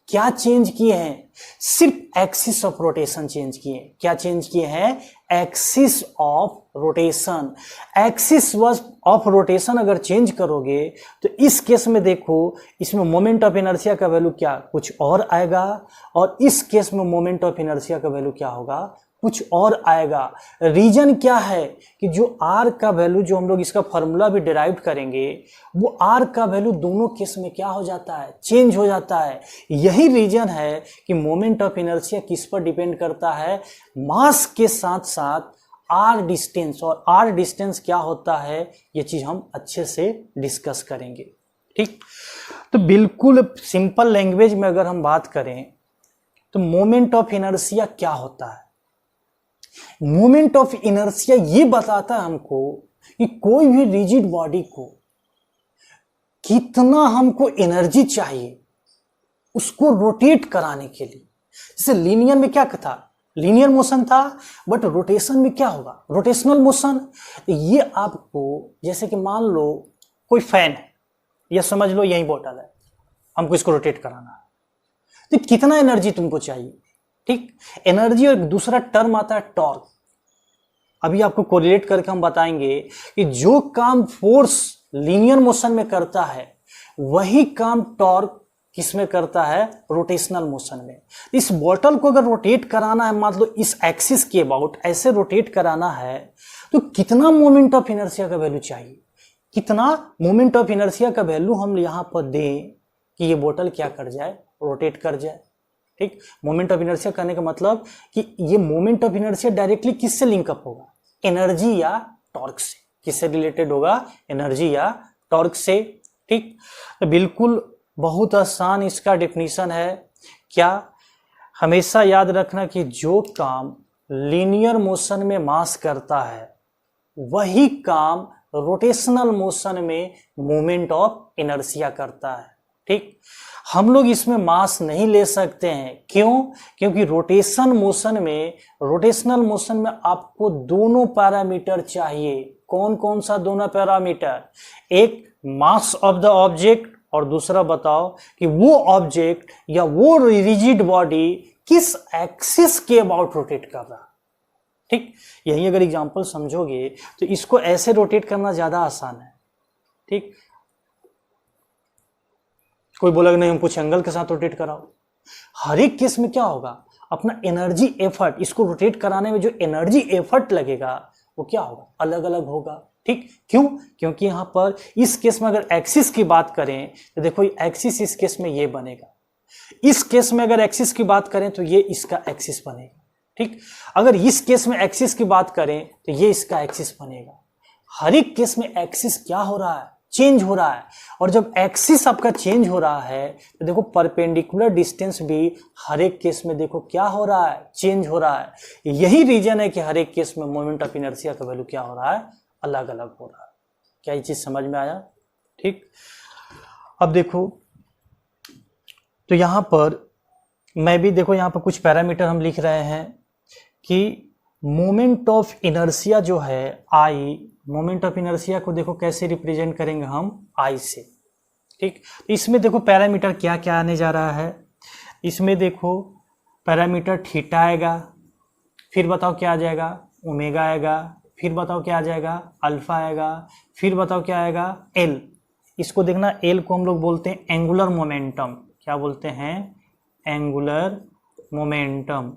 क्या चेंज किए हैं? सिर्फ एक्सिस ऑफ रोटेशन चेंज किए। क्या चेंज किए हैं? Axis of rotation. Axis of rotation अगर चेंज करोगे तो इस केस में देखो, इसमें मोमेंट ऑफ इनर्शिया का वैल्यू क्या कुछ और आएगा, और इस केस में मोमेंट ऑफ इनर्शिया का वैल्यू क्या होगा? कुछ और आएगा। रीजन क्या है कि जो आर का वैल्यू, जो हम लोग इसका फॉर्मूला भी डिराइव करेंगे, वो आर का वैल्यू दोनों केस में क्या हो जाता है? चेंज हो जाता है। यही रीजन है कि मोमेंट ऑफ इनर्शिया किस पर डिपेंड करता है? मास के साथ साथ आर डिस्टेंस। और आर डिस्टेंस क्या होता है, ये चीज हम अच्छे से डिस्कस करेंगे। ठीक, तो बिल्कुल सिंपल लैंग्वेज में अगर हम बात करें तो मोमेंट ऑफ इनर्शिया क्या होता है? मोमेंट ऑफ इनर्शिया ये बताता है हमको कि कोई भी रिजिड बॉडी को कितना हमको एनर्जी चाहिए उसको रोटेट कराने के लिए। जैसे लीनियर में क्या था? लीनियर मोशन था, बट रोटेशन में क्या होगा? Rotational motion. ये आपको, जैसे कि मान लो कोई फैन है, या समझ लो यही बोतल है, हमको इसको रोटेट कराना है, तो कितना एनर्जी तुमको चाहिए? ठीक, एनर्जी। और दूसरा टर्म आता है टॉर्क। अभी आपको कोरिलेट करके हम बताएंगे कि जो काम फोर्स लीनियर मोशन में करता है, वही काम टॉर्क किस में करता है? रोटेशनल मोशन में। इस बॉटल को अगर रोटेट कराना है, मान लो इस एक्सिस के अबाउट ऐसे रोटेट कराना है, तो कितना मोमेंट ऑफ इनर्शिया का वैल्यू चाहिए? कितना मोमेंट ऑफ इनर्शिया का वैल्यू हम यहां पर दें कि ये बॉटल क्या कर जाए? रोटेट कर जाए। ठीक, मोमेंट ऑफ इनर्शिया करने का मतलब कि ये मोमेंट ऑफ इनर्शिया डायरेक्टली किससे लिंकअप होगा? एनर्जी या टॉर्क से। किससे रिलेटेड होगा? एनर्जी या टॉर्क से। ठीक, तो बिल्कुल बहुत आसान इसका डेफिनेशन है। क्या हमेशा याद रखना कि जो काम लीनियर मोशन में मास करता है वही काम रोटेशनल मोशन में मोमेंट ऑफ इनर्शिया करता है। ठीक, हम लोग इसमें मास नहीं ले सकते हैं। क्यों? क्योंकि रोटेशनल मोशन में आपको दोनों पैरामीटर चाहिए। कौन कौन सा दोनों पैरामीटर? एक मास ऑफ द ऑब्जेक्ट और दूसरा बताओ कि वो ऑब्जेक्ट या वो रिजिड बॉडी किस एक्सिस के अबाउट रोटेट कर रहा है। ठीक, यही अगर एग्जांपल समझोगे तो इसको ऐसे रोटेट करना ज्यादा आसान है। ठीक, कोई बोलेगा नहीं हम कुछ एंगल के साथ रोटेट कराओ। हर एक केस में क्या होगा, अपना एनर्जी एफर्ट, इसको रोटेट कराने में जो एनर्जी एफर्ट लगेगा वो क्या होगा, अलग अलग होगा। ठीक, क्यों? क्योंकि यहां पर इस केस में अगर एक्सिस की बात करें तो देखो एक्सिस इस केस में ये बनेगा, इस केस में अगर एक्सिस की बात करें तो ये इसका एक्सिस बनेगा। ठीक, अगर इस केस में एक्सिस की बात करें तो ये इसका एक्सिस बनेगा। हर एक केस में एक्सिस क्या हो रहा है, चेंज हो रहा है। और जब एक्सिस आपका चेंज हो रहा है तो देखो परपेंडिकुलर डिस्टेंस भी हर एक केस में देखो क्या हो रहा है, चेंज हो रहा है। यही रीजन है कि हर एक केस में मोमेंट ऑफ इनर्शिया का वैल्यू क्या हो रहा है, अलग अलग हो रहा है। क्या ये चीज समझ में आया? ठीक, अब देखो तो यहां पर मैं भी देखो यहां पर कुछ पैरामीटर हम लिख रहे हैं कि मोमेंट ऑफ इनर्शिया जो है आई, मोमेंट ऑफ इनर्शिया को देखो कैसे रिप्रेजेंट करेंगे हम, आई से। ठीक, तो इसमें देखो पैरामीटर क्या क्या आने जा रहा है। इसमें देखो पैरामीटर थीटा आएगा, फिर बताओ क्या आ जाएगा, ओमेगा आएगा, फिर बताओ क्या आ जाएगा, अल्फा आएगा, फिर बताओ क्या आएगा, एल। इसको देखना, एल को हम लोग बोलते हैं एंगुलर मोमेंटम। क्या बोलते हैं? Angular momentum.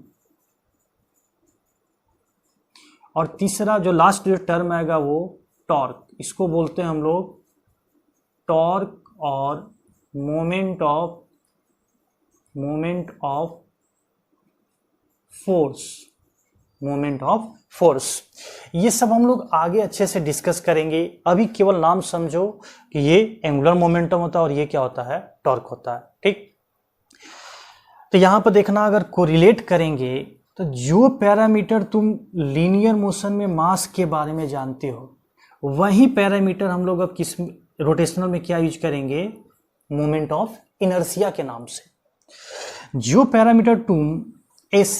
और तीसरा जो लास्ट जो टर्म आएगा वो टॉर्क, इसको बोलते हैं हम लोग टॉर्क और moment of force, moment of force. ये सब हम लोग आगे अच्छे से डिस्कस करेंगे। अभी केवल नाम समझो कि ये एंगुलर मोमेंटम होता है और ये क्या होता है, टॉर्क होता है। ठीक, तो यहां पर देखना अगर कोरिलेट करेंगे तो जो पैरामीटर तुम लीनियर मोशन में मास के बारे में जानते हो वही पैरामीटर हम लोग अब किस रोटेशनल में क्या यूज करेंगे, मोमेंट ऑफ इनर्शिया के नाम से। जो पैरामीटर तुम इस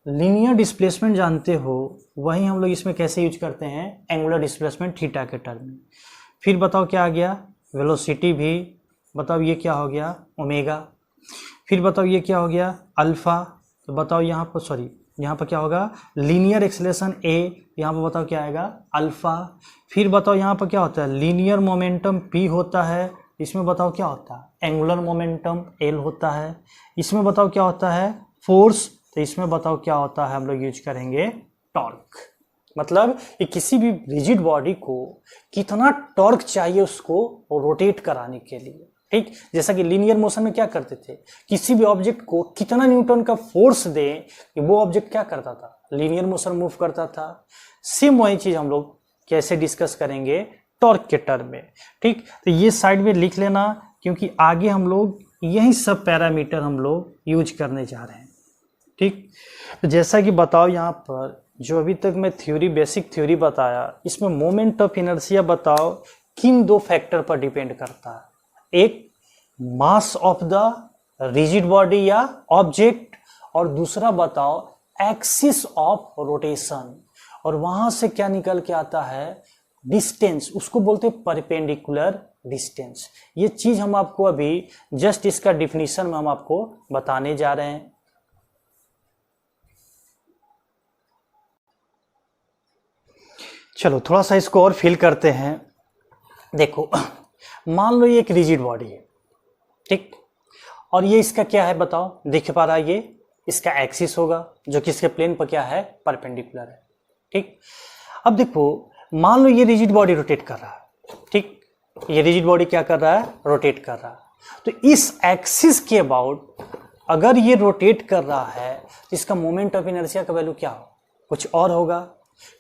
लीनियर डिस्प्लेसमेंट जानते हो वही हम लोग इसमें कैसे यूज करते हैं, एंगुलर डिस्प्लेसमेंट थीटा के टर्म में। फिर बताओ क्या आ गया, वेलोसिटी भी। बताओ ये क्या हो गया, ओमेगा। फिर बताओ ये क्या हो गया, अल्फा। तो बताओ यहाँ पर क्या होगा, लीनियर एक्सेलरेशन ए। यहाँ पर बताओ क्या आएगा, अल्फा। फिर बताओ यहाँ पर क्या होता है, लीनियर मोमेंटम पी होता है। इसमें बताओ क्या होता है, एंगुलर मोमेंटम एल होता है। इसमें बताओ क्या होता है, फोर्स। तो इसमें बताओ क्या होता है, हम लोग यूज करेंगे टॉर्क। मतलब ये किसी भी रिजिड बॉडी को कितना टॉर्क चाहिए उसको रोटेट कराने के लिए। ठीक, जैसा कि लीनियर मोशन में क्या करते थे, किसी भी ऑब्जेक्ट को कितना न्यूटन का फोर्स दे कि वो ऑब्जेक्ट क्या करता था, लीनियर मोशन मूव करता था। सेम वही चीज हम लोग कैसे डिस्कस करेंगे, टॉर्क के टर्म में। ठीक, तो ये साइड में लिख लेना क्योंकि आगे हम लोग यही सब पैरामीटर हम लोग यूज करने जा रहे हैं। ठीक, तो जैसा कि बताओ यहाँ पर जो अभी तक मैं थ्योरी, बेसिक थ्योरी बताया, इसमें मोमेंट ऑफ इनर्शिया बताओ किन दो फैक्टर पर डिपेंड करता है। एक मास ऑफ द रिजिड बॉडी या ऑब्जेक्ट, और दूसरा बताओ एक्सिस ऑफ रोटेशन। और वहां से क्या निकल के आता है, डिस्टेंस, उसको बोलते हैं परपेंडिकुलर डिस्टेंस। ये चीज हम आपको अभी जस्ट इसका डिफिनीशन में हम आपको बताने जा रहे हैं। चलो थोड़ा सा इसको और फील करते हैं। देखो मान लो ये एक रिजिड बॉडी है, ठीक, और ये इसका क्या है बताओ, दिख पा रहा है, ये इसका एक्सिस होगा जो कि इसके प्लेन पर क्या है, परपेंडिकुलर है। ठीक, अब देखो मान लो ये रिजिड बॉडी रोटेट कर रहा है। ठीक, ये रिजिड बॉडी क्या कर रहा है, रोटेट कर रहा है। तो इस एक्सिस के अबाउट अगर ये रोटेट कर रहा है तो इसका मोमेंट ऑफ इनर्शिया का वैल्यू क्या हो, कुछ और होगा।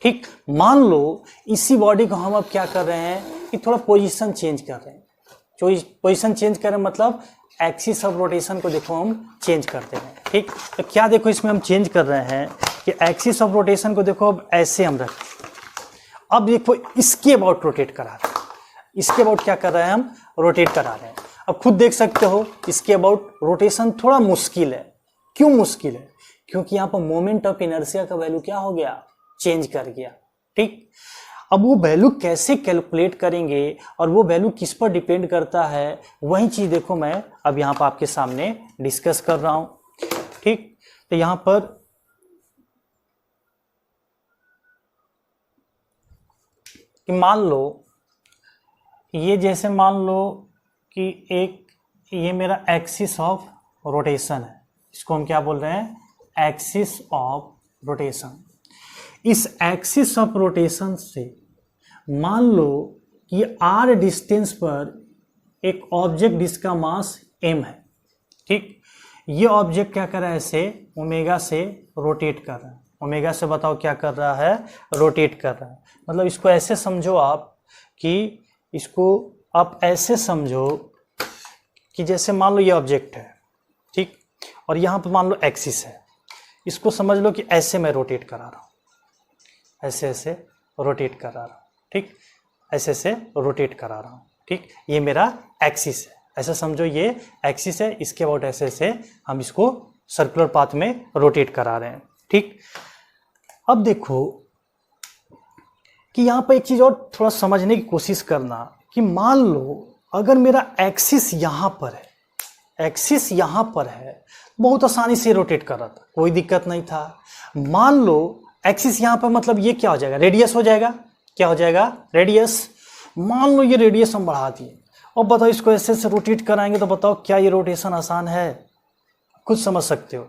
ठीक, मान लो इसी बॉडी को हम अब क्या कर रहे हैं कि थोड़ा पोजीशन चेंज कर रहे हैं। जो पोजीशन चेंज कर रहे हैं मतलब एक्सिस ऑफ रोटेशन को देखो हम चेंज करते हैं। ठीक, तो क्या देखो इसमें हम चेंज कर रहे हैं कि एक्सिस ऑफ रोटेशन को देखो अब ऐसे हम रखते हैं, अब देखो इसके अबाउट रोटेट करा रहे हैं, इसके अबाउट क्या कर रहे हैं हम, रोटेट करा रहे हैं। अब खुद देख सकते हो इसके अबाउट रोटेशन थोड़ा मुश्किल है। क्यों मुश्किल है? क्योंकि यहाँ पर मोमेंट ऑफ इनर्शिया का वैल्यू क्या हो गया, चेंज कर गया। ठीक, अब वो वैल्यू कैसे कैलकुलेट करेंगे और वो वैल्यू किस पर डिपेंड करता है, वही चीज देखो मैं अब यहाँ पर आपके सामने डिस्कस कर रहा हूं। ठीक, तो यहाँ पर कि मान लो ये, जैसे मान लो कि एक ये मेरा एक्सिस ऑफ रोटेशन है, इसको हम क्या बोल रहे हैं, एक्सिस ऑफ रोटेशन। इस एक्सिस ऑफ रोटेशन से मान लो कि r डिस्टेंस पर एक ऑब्जेक्ट जिसका मास m है। ठीक, ये ऑब्जेक्ट क्या कर रहा है, ऐसे ओमेगा से रोटेट कर रहा है। ओमेगा से बताओ क्या कर रहा है, रोटेट कर रहा है। मतलब इसको ऐसे समझो आप कि इसको आप ऐसे समझो कि जैसे मान लो ये ऑब्जेक्ट है, ठीक, और यहाँ पर मान लो एक्सिस है, इसको समझ लो कि ऐसे मैं रोटेट करा रहा हूँ, ऐसे ऐसे रोटेट करा रहा हूँ। ठीक, ऐसे ऐसे रोटेट करा रहा हूँ। ठीक, ये मेरा एक्सिस है, ऐसा समझो ये एक्सिस है, इसके अबाउट ऐसे ऐसे हम इसको सर्कुलर पाथ में रोटेट करा रहे हैं। ठीक, अब देखो कि यहाँ पर एक चीज और थोड़ा समझने की कोशिश करना कि मान लो अगर मेरा एक्सिस यहाँ पर है, एक्सिस यहाँ पर है, बहुत आसानी से रोटेट कर रहा था, कोई दिक्कत नहीं था। मान लो एक्सिस यहाँ पर, मतलब ये क्या हो जाएगा, रेडियस हो जाएगा। क्या हो जाएगा, रेडियस। मान लो ये रेडियस हम बढ़ा दिए और बताओ इसको ऐसे से रोटेट कराएंगे तो बताओ क्या ये रोटेशन आसान है? खुद समझ सकते हो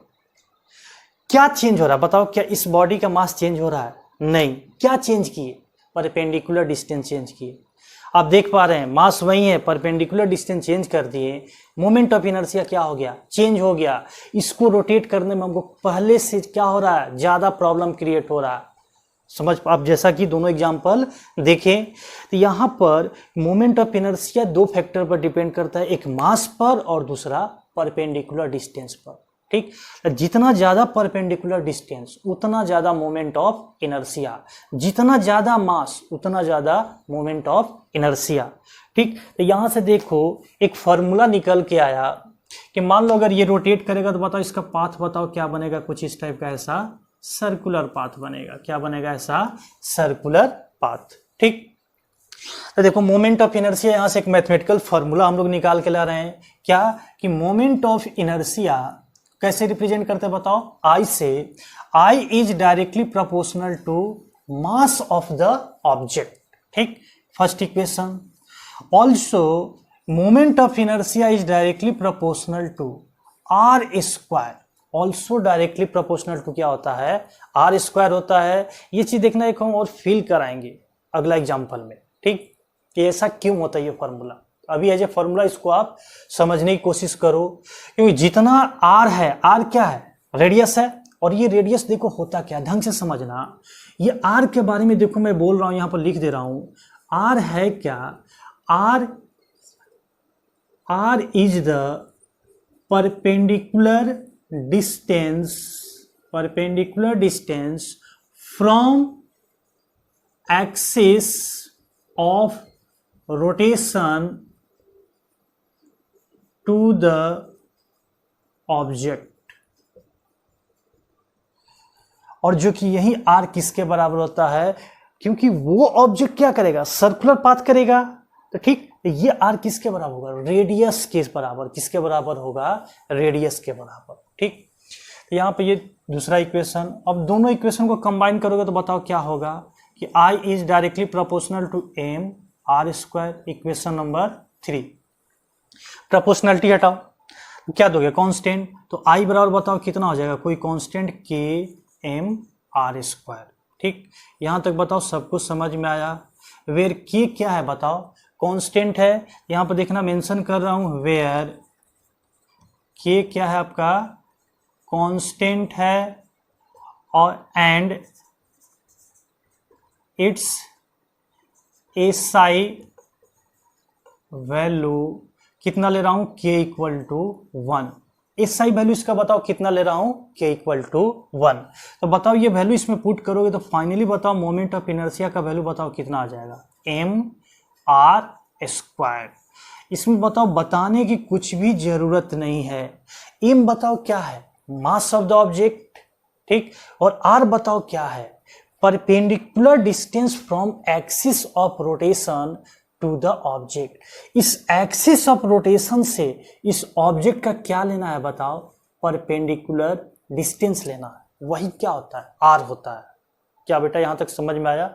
क्या चेंज हो रहा है, बताओ क्या इस बॉडी का मास चेंज हो रहा है? नहीं। क्या चेंज किए, परपेंडिकुलर डिस्टेंस चेंज किए। आप देख पा रहे हैं मास वही है, परपेंडिकुलर डिस्टेंस चेंज कर दिए, मोमेंट ऑफ इनर्शिया क्या हो गया, चेंज हो गया। इसको रोटेट करने में हमको पहले से क्या हो रहा है, ज्यादा प्रॉब्लम क्रिएट हो रहा है। समझ, आप जैसा कि दोनों एग्जांपल देखें तो यहाँ पर मोमेंट ऑफ इनर्शिया दो फैक्टर पर डिपेंड करता है, एक मास पर और दूसरा परपेंडिकुलर डिस्टेंस पर। ठीक, जितना ज्यादा परपेंडिकुलर डिस्टेंस उतना ज्यादा मोमेंट ऑफ इनर्शिया, जितना ज्यादा मास उतना ज्यादा मोमेंट ऑफ इनर्शिया। ठीक, तो यहां से देखो एक फॉर्मूला निकल के आया कि मान लो अगर ये रोटेट करेगा तो बताओ इसका पाथ बताओ क्या बनेगा, कुछ इस टाइप का, ऐसा सर्कुलर पाथ बनेगा। क्या बनेगा, ऐसा सर्कुलर पाथ। ठीक, तो देखो मोमेंट ऑफ इनर्शिया, यहां से एक मैथमेटिकल फॉर्मूला हम लोग निकाल के ला रहे हैं, क्या कि मोमेंट ऑफ इनर्शिया कैसे रिप्रेजेंट करते हैं बताओ, आई से। I is directly proportional to mass of the object. ठीक, first equation. Also moment of inertia is directly proportional to R square. Also directly proportional to क्या होता है, आर स्क्वायर होता है। ये चीज देखना एक हम और फील कराएंगे अगला एग्जाम्पल में। ठीक, कि ऐसा क्यों होता है ये फॉर्मूला, अभी एज ए फॉर्मूला इसको आप समझने की कोशिश करो, क्योंकि जितना आर है, आर क्या है, रेडियस है, और ये रेडियस देखो होता क्या, ढंग से समझना। ये आर के बारे में देखो मैं बोल रहा हूं, यहां पर लिख दे रहा हूं, आर है क्या, R is the perpendicular distance from axis of rotation to the object. और जो कि यही आर किसके बराबर होता है, क्योंकि वो ऑब्जेक्ट क्या करेगा, सर्कुलर पाथ करेगा। तो ठीक, ये आर किसके बराबर होगा, रेडियस के बराबर। किसके बराबर होगा, रेडियस के बराबर। ठीक, तो यहां पे ये दूसरा इक्वेशन। अब दोनों इक्वेशन को कंबाइन करोगे तो बताओ क्या होगा कि I is directly proportional to M R square. Equation number 3। Proportionality हटाओ तो क्या दोगे, कांस्टेंट। तो आई बराबर बताओ कितना हो जाएगा, कोई कांस्टेंट के एम आर स्क्वायर। ठीक, यहां तक बताओ सब कुछ समझ में आया। वेयर के क्या है बताओ, कांस्टेंट है। यहां पर देखना मेंशन कर रहा हूं, वेयर के क्या है आपका, कांस्टेंट है, और एंड इट्स एसआई वैल्यू कितना ले रहा हूं, k equal to 1। S I value इसका बताओ कितना ले रहा हूं, k इक्वल टू 1। तो बताओ ये वैल्यू इसमें पुट करोगे तो फाइनली बताओ मोमेंट ऑफ इनर्शिया का वैल्यू बताओ कितना आ जाएगा, mr²। इसमें बताओ बताने की कुछ भी जरूरत नहीं है। m बताओ क्या है, मास ऑफ द ऑब्जेक्ट, ठीक, और r बताओ क्या है, perpendicular distance from axis of rotation to the object. इस एक्सिस ऑफ रोटेशन से इस ऑब्जेक्ट का क्या लेना है बताओ, परपेंडिकुलर डिस्टेंस लेना है, वही क्या होता है, r होता है। क्या बेटा यहां तक समझ में आया,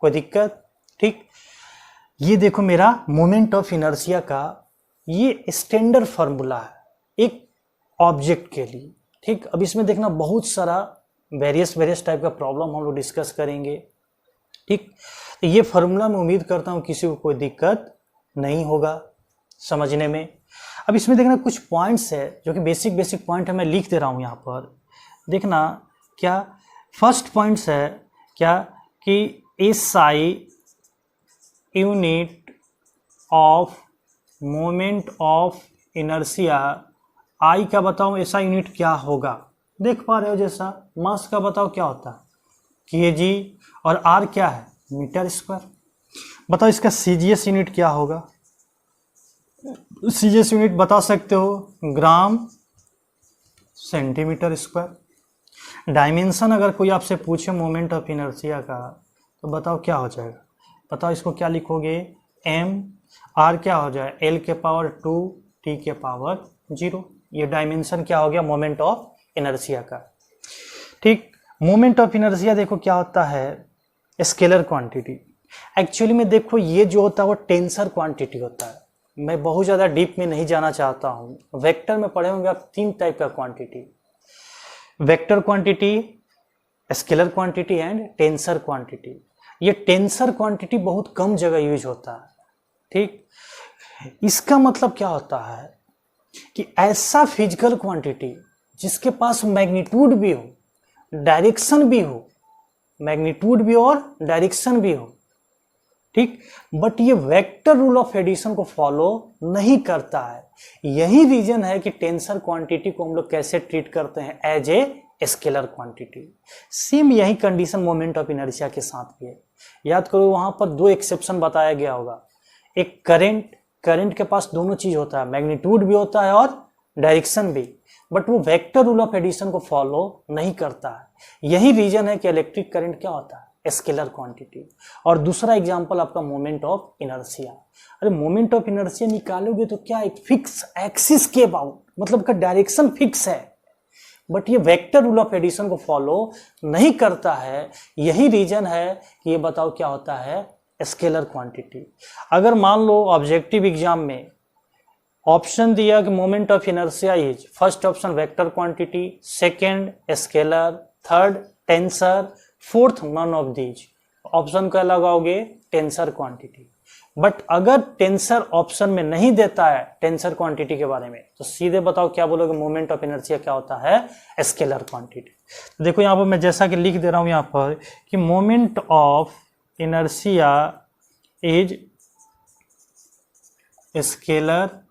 कोई दिक्कत, ठीक। ये देखो मेरा मोमेंट ऑफ इनर्शिया का ये स्टैंडर्ड फार्मूला है एक ऑब्जेक्ट के लिए, ठीक। अब इसमें देखना बहुत सारा वेरियस टाइप का प्रॉब्लम हम लोग डिस्कस करेंगे, ठीक। तो ये फार्मूला मैं उम्मीद करता हूँ किसी को कोई दिक्कत नहीं होगा समझने में। अब इसमें देखना कुछ पॉइंट्स है जो कि बेसिक पॉइंट है, मैं लिख दे रहा हूँ यहाँ पर। देखना क्या फर्स्ट पॉइंट्स है क्या कि SI unit of moment of inertia, I का बताओ SI यूनिट क्या होगा, देख पा रहे हो जैसा। मास का बताओ क्या होता है, kg, और R क्या है, मीटर स्क्वायर। बताओ इसका CGS यूनिट क्या होगा, CGS यूनिट बता सकते हो, ग्राम सेंटीमीटर स्क्वायर। डायमेंशन अगर कोई आपसे पूछे मोमेंट ऑफ इनर्शिया का तो बताओ क्या हो जाएगा, बताओ इसको क्या लिखोगे, m, r क्या हो जाए, l के पावर 2 t के पावर 0। ये डायमेंशन क्या हो गया मोमेंट ऑफ इनर्शिया का, ठीक। मोमेंट ऑफ इनर्शिया देखो क्या होता है, स्केलर क्वांटिटी। एक्चुअली में देखो ये जो होता है वो टेंसर क्वांटिटी होता है। मैं बहुत ज़्यादा डीप में नहीं जाना चाहता हूँ। वेक्टर में पढ़े होंगे आप 3 टाइप का quantity, vector quantity, scalar quantity and tensor quantity. ये टेंसर क्वांटिटी बहुत कम जगह यूज होता है, ठीक। इसका मतलब क्या होता है कि ऐसा फिजिकल क्वांटिटी जिसके पास मैग्नीट्यूड भी हो, डायरेक्शन भी हो, मैग्नीट्यूड भी और डायरेक्शन भी हो, ठीक, बट ये वेक्टर रूल ऑफ एडिशन को फॉलो नहीं करता है। यही रीजन है कि टेंसर क्वांटिटी को हम लोग कैसे ट्रीट करते हैं, as a scalar quantity. Same यही कंडीशन मोमेंट ऑफ इनर्शिया के साथ भी है। याद करो वहां पर 2 एक्सेप्शन बताया गया होगा, एक करंट के पास दोनों चीज होता है, मैग्नीट्यूड भी होता है और डायरेक्शन भी, बट वो वेक्टर रूल ऑफ एडिशन को फॉलो नहीं करता है। यही रीजन है कि इलेक्ट्रिक करंट क्या होता है, स्केलर क्वांटिटी। और दूसरा एग्जांपल आपका मोमेंट ऑफ इनर्शिया। अरे मोमेंट ऑफ इनर्शिया निकालोगे तो क्या, एक फिक्स एक्सिस के अबाउट, मतलब का डायरेक्शन फिक्स है, बट ये वेक्टर रूल ऑफ एडिशन को फॉलो नहीं करता है। यही रीजन है कि ये बताओ क्या होता है, स्केलर क्वांटिटी। अगर मान लो ऑब्जेक्टिव एग्जाम में ऑप्शन दिया कि moment of inertia is, first option vector quantity, second scalar, third tensor, fourth none of these, option क्या लगाओगे, टेंसर क्वांटिटी। बट अगर टेंसर ऑप्शन में नहीं देता है टेंसर क्वांटिटी के बारे में, तो सीधे बताओ क्या बोलोगे, मोमेंट ऑफ इनर्शिया क्या होता है, स्केलर क्वांटिटी। तो देखो यहाँ पर मैं जैसा कि लिख दे रहा हूं यहाँ पर कि moment of inertia is scalar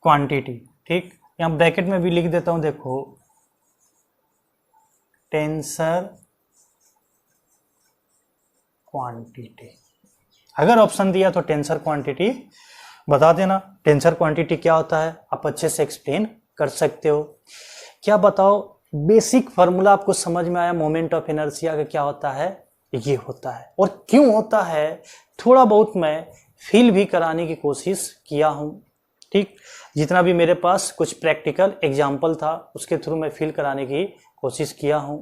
quantity, ठीक। यहाँ ब्रैकेट में भी लिख देता हूं, देखो टेंसर क्वांटिटी। अगर ऑप्शन दिया तो टेंसर क्वांटिटी बता देना। टेंसर क्वांटिटी क्या होता है आप अच्छे से एक्सप्लेन कर सकते हो। क्या बताओ, बेसिक फार्मूला आपको समझ में आया मोमेंट ऑफ इनर्शिया का क्या होता है, ये होता है। और क्यों होता है थोड़ा बहुत मैं फील भी कराने की कोशिश किया हूं, ठीक। जितना भी मेरे पास कुछ प्रैक्टिकल एग्जाम्पल था उसके थ्रू मैं फील कराने की कोशिश किया हूं।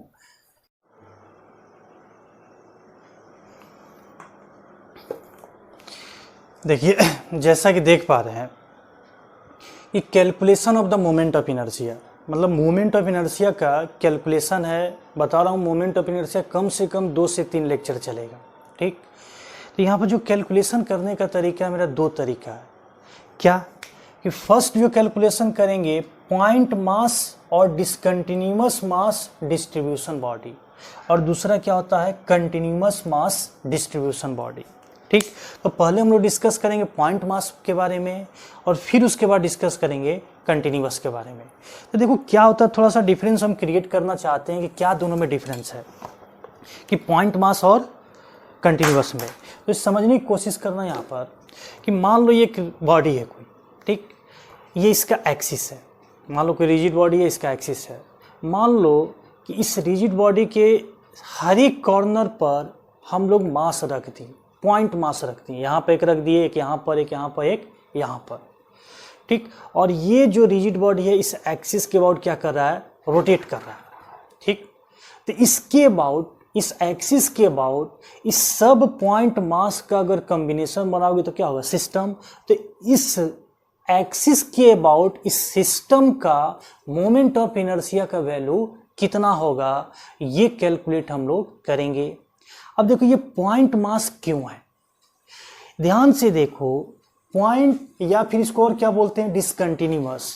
देखिए जैसा कि देख पा रहे हैं कि calculation of the moment of inertia, मतलब मोमेंट ऑफ इनर्शिया का कैलकुलेशन है। बता रहा हूँ मोमेंट ऑफ इनर्शिया कम से कम 2 से 3 लेक्चर चलेगा, ठीक। तो यहाँ पर जो कैलकुलेशन करने का तरीका है मेरा 2 तरीका है। क्या कि फर्स्ट जो कैलकुलेशन करेंगे पॉइंट मास और डिसकंटिन्यूअस मास डिस्ट्रीब्यूशन बॉडी, और दूसरा क्या होता है कंटिन्यूअस मास डिस्ट्रीब्यूशन बॉडी। ठीक, तो पहले हम लोग डिस्कस करेंगे पॉइंट मास के बारे में और फिर उसके बाद डिस्कस करेंगे कंटिन्यूअस के बारे में। तो देखो क्या होता है, थोड़ा सा डिफरेंस हम क्रिएट करना चाहते हैं कि क्या दोनों में डिफरेंस है कि पॉइंट मास और कंटिन्यूअस में। तो समझने की कोशिश करना यहाँ पर कि मान लो ये एक बॉडी है कोई, ठीक, ये इसका एक्सिस है, मान लो कोई रिजिड बॉडी है, इसका एक्सिस है। मान लो कि इस रिजिड बॉडी के हर एक कॉर्नर पर हम लोग मास रख दिए, पॉइंट मास रख दिए, यहाँ पर एक रख दिए, एक यहाँ पर, एक यहाँ पर, एक यहाँ पर, ठीक। और ये जो रिजिड बॉडी है इस एक्सिस के अबाउट क्या कर रहा है, रोटेट कर रहा है, ठीक। तो इसके अबाउट, इस एक्सिस के अबाउट इस सब पॉइंट मास का अगर कॉम्बिनेशन बनाओगे तो क्या होगा, सिस्टम। तो इस एक्सिस के अबाउट इस सिस्टम का मोमेंट ऑफ इनर्शिया का वैल्यू कितना होगा, ये कैलकुलेट हम लोग करेंगे। अब देखो ये पॉइंट मास क्यों है, ध्यान से देखो, पॉइंट या फिर इसको और क्या बोलते हैं, डिसकंटिन्यूअस।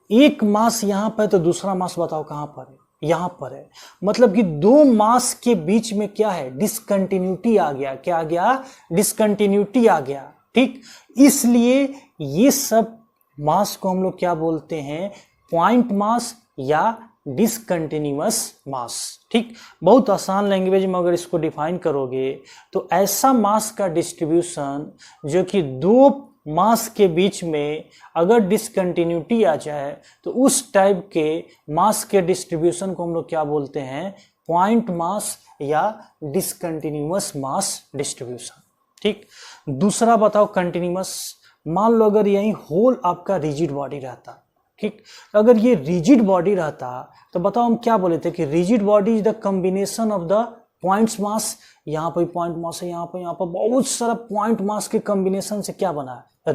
एक मास यहाँ पर तो दूसरा मास बताओ कहाँ पर है, यहाँ पर है, मतलब कि दो मास के बीच में क्या है, डिसकंटिन्यूटी आ गया। क्या आ गया, डिसकंटिन्यूटी आ गया, ठीक। इसलिए ये सब मास को हम लोग क्या बोलते हैं, पॉइंट मास या डिसकंटिन्यूअस मास, ठीक। बहुत आसान लैंग्वेज में अगर इसको डिफाइन करोगे तो ऐसा मास का डिस्ट्रीब्यूशन जो कि दो मास के बीच में अगर डिसकंटिन्यूटी आ जाए तो उस टाइप के मास के डिस्ट्रीब्यूशन को हम लोग क्या बोलते हैं, पॉइंट मास या डिसकंटिन्यूअस मास डिस्ट्रीब्यूशन, ठीक। दूसरा बताओ कंटिन्यूअस। मान लो अगर यही होल आपका रिजिड बॉडी रहता, ठीक, अगर ये रिजिड बॉडी रहता तो बताओ हम क्या बोले थे कि rigid body is the combination of the points mass. यहाँ पर पॉइंट मास है, यहाँ पर बहुत सारा पॉइंट मास के कॉम्बिनेशन से क्या बना है,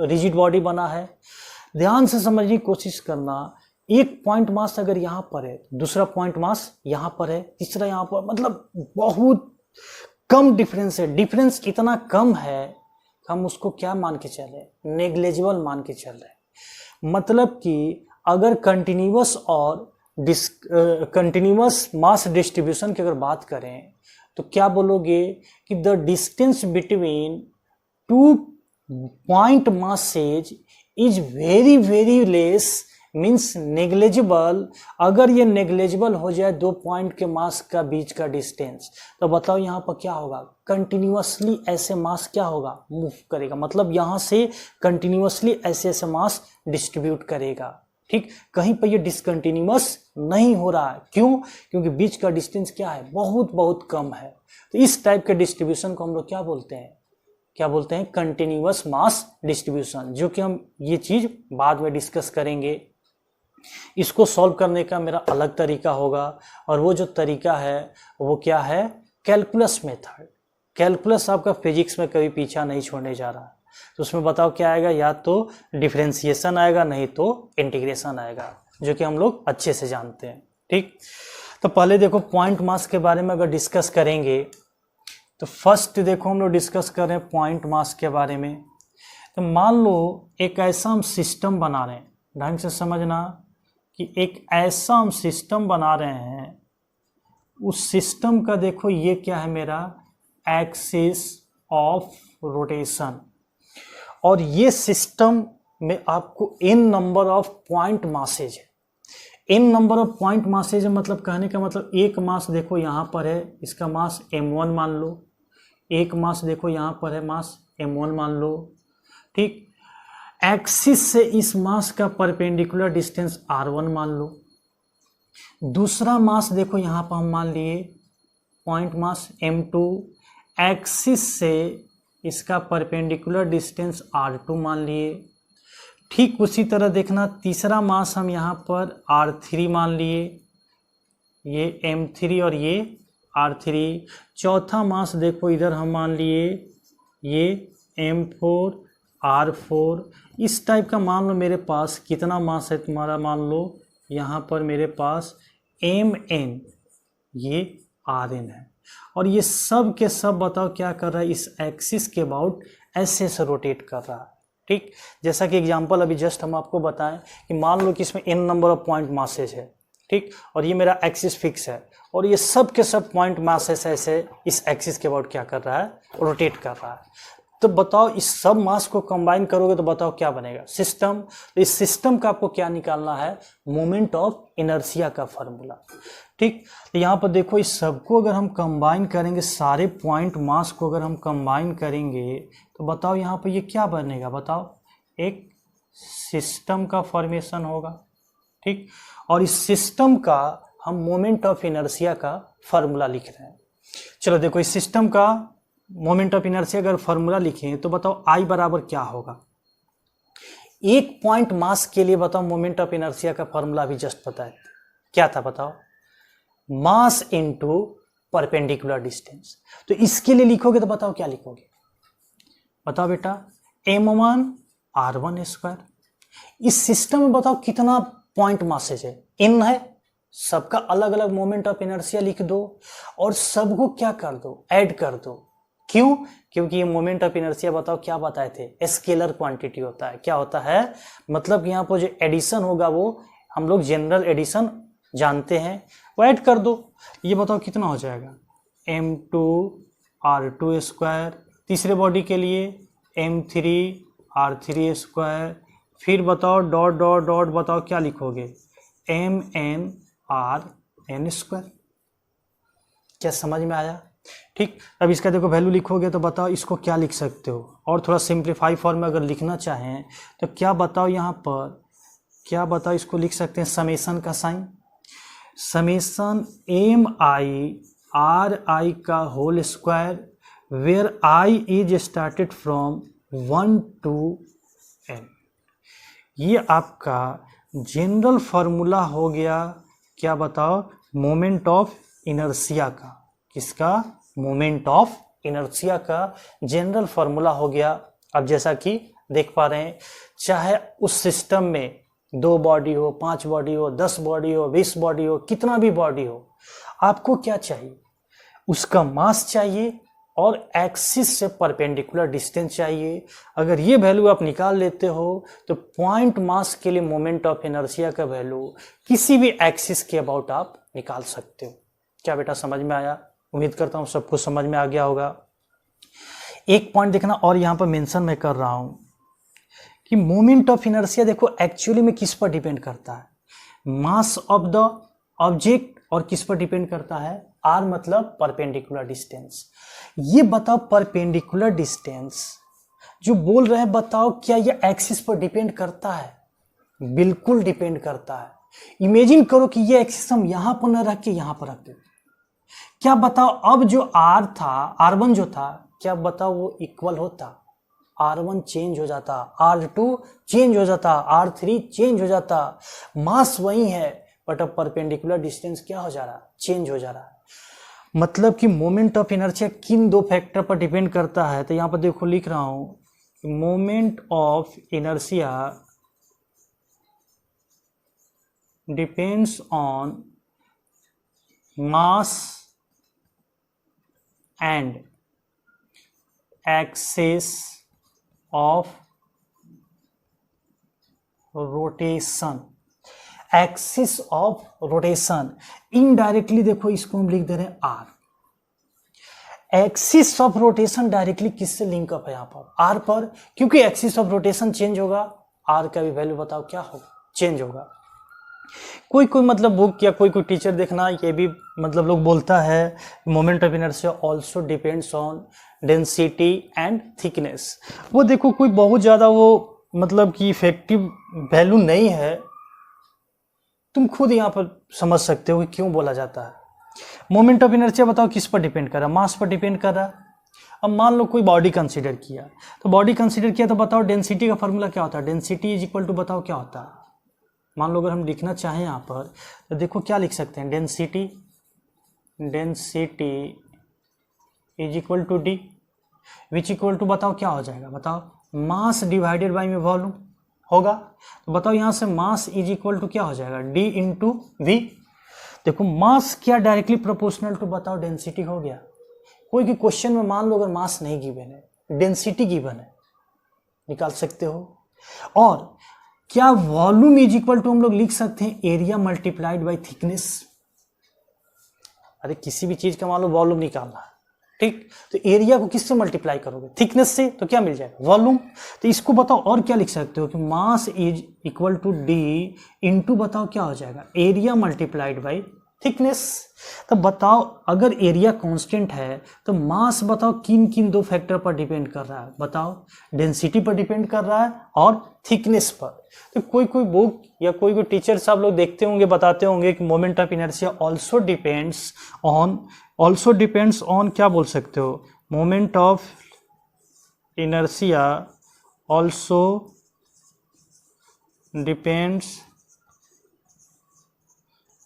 रिजिड बॉडी बना है। ध्यान से समझने की कोशिश करना, एक पॉइंट मास अगर यहाँ पर है, दूसरा पॉइंट मास यहाँ पर है, तीसरा यहाँ पर, मतलब बहुत कम डिफरेंस है। डिफरेंस इतना कम है हम उसको क्या मान के चले, नेग्लेजिबल मान के चल रहे। मतलब कि अगर कंटिन्यूअस और कंटिन्यूअस मास डिस्ट्रीब्यूशन की अगर बात करें तो क्या बोलोगे कि the distance between two point masses is very very less, means negligible. अगर ये नेग्लेजिबल हो जाए दो पॉइंट के मास का बीच का डिस्टेंस, तो बताओ यहाँ पर क्या होगा, कंटिन्यूअसली ऐसे मास क्या होगा, मूव करेगा, मतलब यहाँ से कंटिन्यूअसली ऐसे ऐसे मास डिस्ट्रीब्यूट करेगा, ठीक। कहीं पर ये डिसकंटिन्यूअस नहीं हो रहा है, क्यों, क्योंकि बीच का डिस्टेंस क्या है, बहुत बहुत कम है। तो इस टाइप के डिस्ट्रीब्यूशन को हम लोग क्या बोलते हैं, क्या बोलते हैं, कंटिन्यूअस मास डिस्ट्रीब्यूशन, जो कि हम ये चीज बाद में डिस्कस करेंगे। इसको सॉल्व करने का मेरा अलग तरीका होगा, और वो जो तरीका है वो क्या है, कैलकुलस मेथड। कैलकुलस आपका फिजिक्स में कभी पीछा नहीं छोड़ने जा रहा है। तो उसमें बताओ क्या आएगा, या तो डिफरेंशिएशन आएगा, नहीं तो इंटीग्रेशन आएगा, जो कि हम लोग अच्छे से जानते हैं, ठीक। तो पहले देखो पॉइंट मास के बारे में अगर डिस्कस करेंगे तो फर्स्ट देखो हम लोग डिस्कस कर रहे हैं पॉइंट मास के बारे में। तो मान लो एक ऐसा हम सिस्टम बना रहे हैं, ढंग से समझना कि एक ऐसा हम सिस्टम बना रहे हैं, उस सिस्टम का देखो ये क्या है, मेरा एक्सिस ऑफ रोटेशन, और ये सिस्टम में आपको n number of point masses है। n number of point masses मतलब कहने का मतलब एक मास देखो यहाँ पर है, इसका मास m1 मान लो, एक मास देखो यहाँ पर है, मास m1 मान लो, ठीक। एक्सिस से इस मास का परपेंडिकुलर डिस्टेंस r1 मान लो। दूसरा मास देखो यहाँ पर हम मान लिए पॉइंट मास m2, एक्सिस से इसका परपेंडिकुलर डिस्टेंस r2 मान लिए। ठीक उसी तरह देखना, तीसरा मास हम यहाँ पर r3 मान लिए, ये m3 और ये r3। चौथा मास देखो इधर हम मान लिए ये m4 r4। इस टाइप का मान लो मेरे पास कितना मास है तुम्हारा, मान लो यहाँ पर मेरे पास mn, ये rn है, और ये सब के सब बताओ क्या कर रहा है, इस एक्सिस के अबाउट ऐसे से रोटेट कर रहा है, ठीक। जैसा कि एग्जांपल अभी जस्ट हम आपको बताएं कि मान लो कि इसमें n number of point masses है, ठीक, और ये मेरा एक्सिस फिक्स है, और ये सब के सब पॉइंट मास ऐसे इस एक्सिस के अबाउट क्या कर रहा है, रोटेट कर रहा है। तो बताओ इस सब मास को कंबाइन करोगे तो बताओ क्या बनेगा, सिस्टम। तो इस सिस्टम का आपको क्या निकालना है, मोमेंट ऑफ इनर्शिया का फॉर्मूला। ठीक, तो यहाँ पर देखो इस सबको अगर हम कंबाइन करेंगे, सारे पॉइंट मास को अगर हम कंबाइन करेंगे तो बताओ यहाँ पर ये क्या बनेगा, बताओ एक सिस्टम का फॉर्मेशन होगा। ठीक, और इस सिस्टम का हम मोमेंट ऑफ इनर्शिया का फॉर्मूला लिख रहे हैं। चलो देखो इस सिस्टम का मोमेंट ऑफ इनर्शिया अगर फॉर्मूला लिखें तो बताओ आई बराबर क्या होगा। एक पॉइंट मास के लिए बताओ मोमेंट ऑफ इनर्शिया का फॉर्मूला भी जस्ट पता है, क्या था बताओ, मास इनटू परपेंडिकुलर डिस्टेंस। तो इसके लिए लिखोगे तो बताओ क्या लिखोगे, बताओ बेटा, m1 r1 स्क्वायर। इस सिस्टम में बताओ कितना पॉइंट मासेज है, n है, सबका अलग अलग मोमेंट ऑफ इनर्शिया लिख दो और सबको क्या कर दो, ऐड कर दो। क्यों, क्योंकि ये मोमेंट ऑफ इनर्शिया बताओ क्या बताए थे, स्केलर क्वांटिटी होता है। क्या होता है, मतलब यहाँ पर जो एडिशन होगा वो हम लोग जनरल एडिशन जानते हैं, वो ऐड कर दो। ये बताओ कितना हो जाएगा, m2 r2 स्क्वायर, तीसरे बॉडी के लिए m3 r3 स्क्वायर, फिर बताओ डॉट डॉट डॉट बताओ क्या लिखोगे, mn rn स्क्वायर। क्या समझ में आया? ठीक, अब इसका देखो वैल्यू लिखोगे तो बताओ इसको क्या लिख सकते हो, और थोड़ा सिंप्लीफाई फॉर्म में अगर लिखना चाहें तो क्या बताओ, यहाँ पर क्या बताओ इसको लिख सकते हैं समेशन का sign, summation M I R I का whole square where I is started from 1 to n। ये आपका जनरल फॉर्मूला हो गया, क्या बताओ, मोमेंट ऑफ इनर्शिया का। किसका, मोमेंट ऑफ इनर्शिया का जनरल फॉर्मूला हो गया। अब जैसा कि देख पा रहे हैं, चाहे उस सिस्टम में 2 बॉडी हो, 5 बॉडी हो, 10 बॉडी हो, 20 बॉडी हो, कितना भी बॉडी हो, आपको क्या चाहिए, उसका मास चाहिए और एक्सिस से परपेंडिकुलर डिस्टेंस चाहिए। अगर ये वैल्यू आप निकाल लेते हो तो पॉइंट मास के लिए मोमेंट ऑफ इनर्शिया का वैल्यू किसी भी एक्सिस के अबाउट आप निकाल सकते हो। क्या बेटा समझ में आया? उम्मीद करता हूँ सबको समझ में आ गया होगा। एक पॉइंट देखना और यहाँ पर मेंशन मैं कर रहा हूँ कि मोमेंट ऑफ इनर्शिया देखो एक्चुअली में किस पर डिपेंड करता है, मास ऑफ द ऑब्जेक्ट, और किस पर डिपेंड करता है, आर मतलब परपेंडिकुलर डिस्टेंस। ये बताओ परपेंडिकुलर डिस्टेंस जो बोल रहे हैं, बताओ क्या ये एक्सिस पर डिपेंड करता है? बिल्कुल डिपेंड करता है। इमेजिन करो कि ये एक्सिस हम यहां पर न रख के यहां पर रख देते, क्या बताओ अब जो आर था, r1 जो था, क्या बताओ वो इक्वल होता, r1 चेंज हो जाता, r2 चेंज हो जाता, r3 चेंज हो जाता, मास वही है बट अब परपेंडिकुलर डिस्टेंस क्या हो जा रहा है, चेंज हो जा रहा है। मतलब कि मोमेंट ऑफ इनर्शिया किन 2 फैक्टर पर डिपेंड करता है, तो यहां पर देखो लिख रहा हूं, moment of inertia depends on mass and axis of rotation. Axis of rotation indirectly देखो इसको हम लिख दे रहे हैं R. Axis of rotation directly किससे लिंक अप है यहां पर, आर पर, क्योंकि एक्सिस ऑफ रोटेशन चेंज होगा, आर का भी वैल्यू बताओ क्या होगा, चेंज होगा। कोई कोई मतलब बुक या कोई कोई टीचर देखना ये भी मतलब लोग बोलता है moment of inertia also depends on density and thickness. वो देखो कोई बहुत ज्यादा वो मतलब कि इफेक्टिव वैल्यू नहीं है, तुम खुद यहाँ पर समझ सकते हो कि क्यों बोला जाता है। मोमेंट ऑफ इनर्शिया बताओ किस पर डिपेंड कर रहा है, मास पर डिपेंड कर रहा है। अब मान लो कोई बॉडी कंसीडर किया, तो बॉडी कंसीडर किया तो बताओ डेंसिटी का फॉर्मूला क्या होता है, डेंसिटी इज इक्वल टू बताओ क्या होता है। मान लो अगर हम लिखना चाहें यहाँ पर तो देखो क्या लिख सकते हैं, density is equal to D, which equal to बताओ क्या हो जाएगा, बताओ मास डिवाइडेड बाई में वॉल्यूम होगा। तो बताओ यहाँ से मास इज इक्वल टू क्या हो जाएगा, डी इंटू वी। देखो मास क्या डायरेक्टली प्रोपोर्शनल टू बताओ डेंसिटी हो गया। कोई भी क्वेश्चन में मान लो अगर मास नहीं गिवन है, डेंसिटी गिवन है, निकाल सकते हो। और क्या वॉल्यूम इज इक्वल टू हम लोग लिख सकते हैं एरिया मल्टीप्लाइड बाय थिकनेस? अरे किसी भी चीज का मान लो वॉल्यूम निकालना है, ठीक, तो एरिया को किससे मल्टीप्लाई करोगे? थिकनेस से, तो क्या मिल जाएगा? वॉल्यूम। तो इसको बताओ और क्या लिख सकते हो कि mass is equal to D into बताओ क्या हो जाएगा? Area multiplied by thickness. तो बताओ अगर एरिया कांस्टेंट है तो मास बताओ किन किन दो फैक्टर पर डिपेंड कर रहा है? बताओ, डेंसिटी पर डिपेंड कर रहा है और थिकनेस पर। तो कोई कोई बुक या कोई कोई टीचर साहब लोग देखते होंगे, बताते होंगे कि moment of inertia also depends on क्या बोल सकते हो? Moment of inertia also depends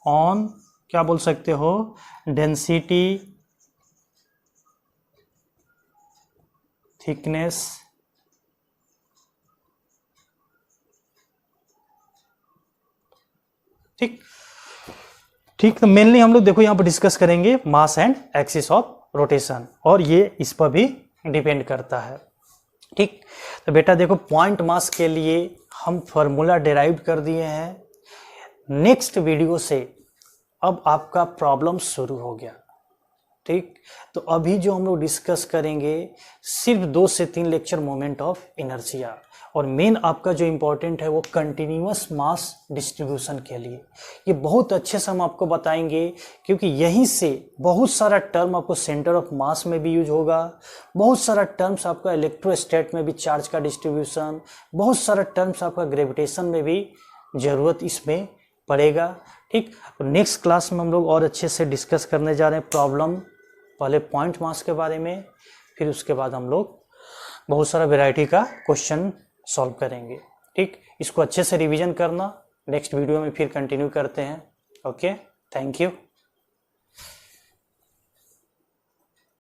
on क्या बोल सकते हो? डेंसिटी, थिकनेस, ठीक ठीक। तो मेनली हम लोग देखो यहां पर डिस्कस करेंगे मास एंड एक्सिस ऑफ रोटेशन, और ये इस पर भी डिपेंड करता है, ठीक। तो बेटा देखो पॉइंट मास के लिए हम फॉर्मूला डिराइव कर दिए हैं। नेक्स्ट वीडियो से अब आपका प्रॉब्लम शुरू हो गया, ठीक। तो अभी जो हम लोग डिस्कस करेंगे सिर्फ 2 से 3 लेक्चर मोमेंट ऑफ इनर्शिया, और मेन आपका जो इंपॉर्टेंट है वो कंटिन्यूअस मास डिस्ट्रीब्यूशन के लिए। ये बहुत अच्छे से हम आपको बताएंगे, क्योंकि यहीं से बहुत सारा टर्म आपको सेंटर ऑफ मास में भी यूज होगा, बहुत सारा टर्म्स आपका इलेक्ट्रोस्टैट में भी चार्ज का डिस्ट्रीब्यूशन, बहुत सारा टर्म्स आपका ग्रेविटेशन में भी जरूरत इसमें पड़ेगा, ठीक। नेक्स्ट क्लास में हम लोग और अच्छे से डिस्कस करने जा रहे हैं प्रॉब्लम, पहले पॉइंट मास के बारे में, फिर उसके बाद हम लोग बहुत सारा वैरायटी का क्वेश्चन सॉल्व करेंगे, ठीक। इसको अच्छे से रिवीजन करना, नेक्स्ट वीडियो में फिर कंटिन्यू करते हैं। Okay, thank you.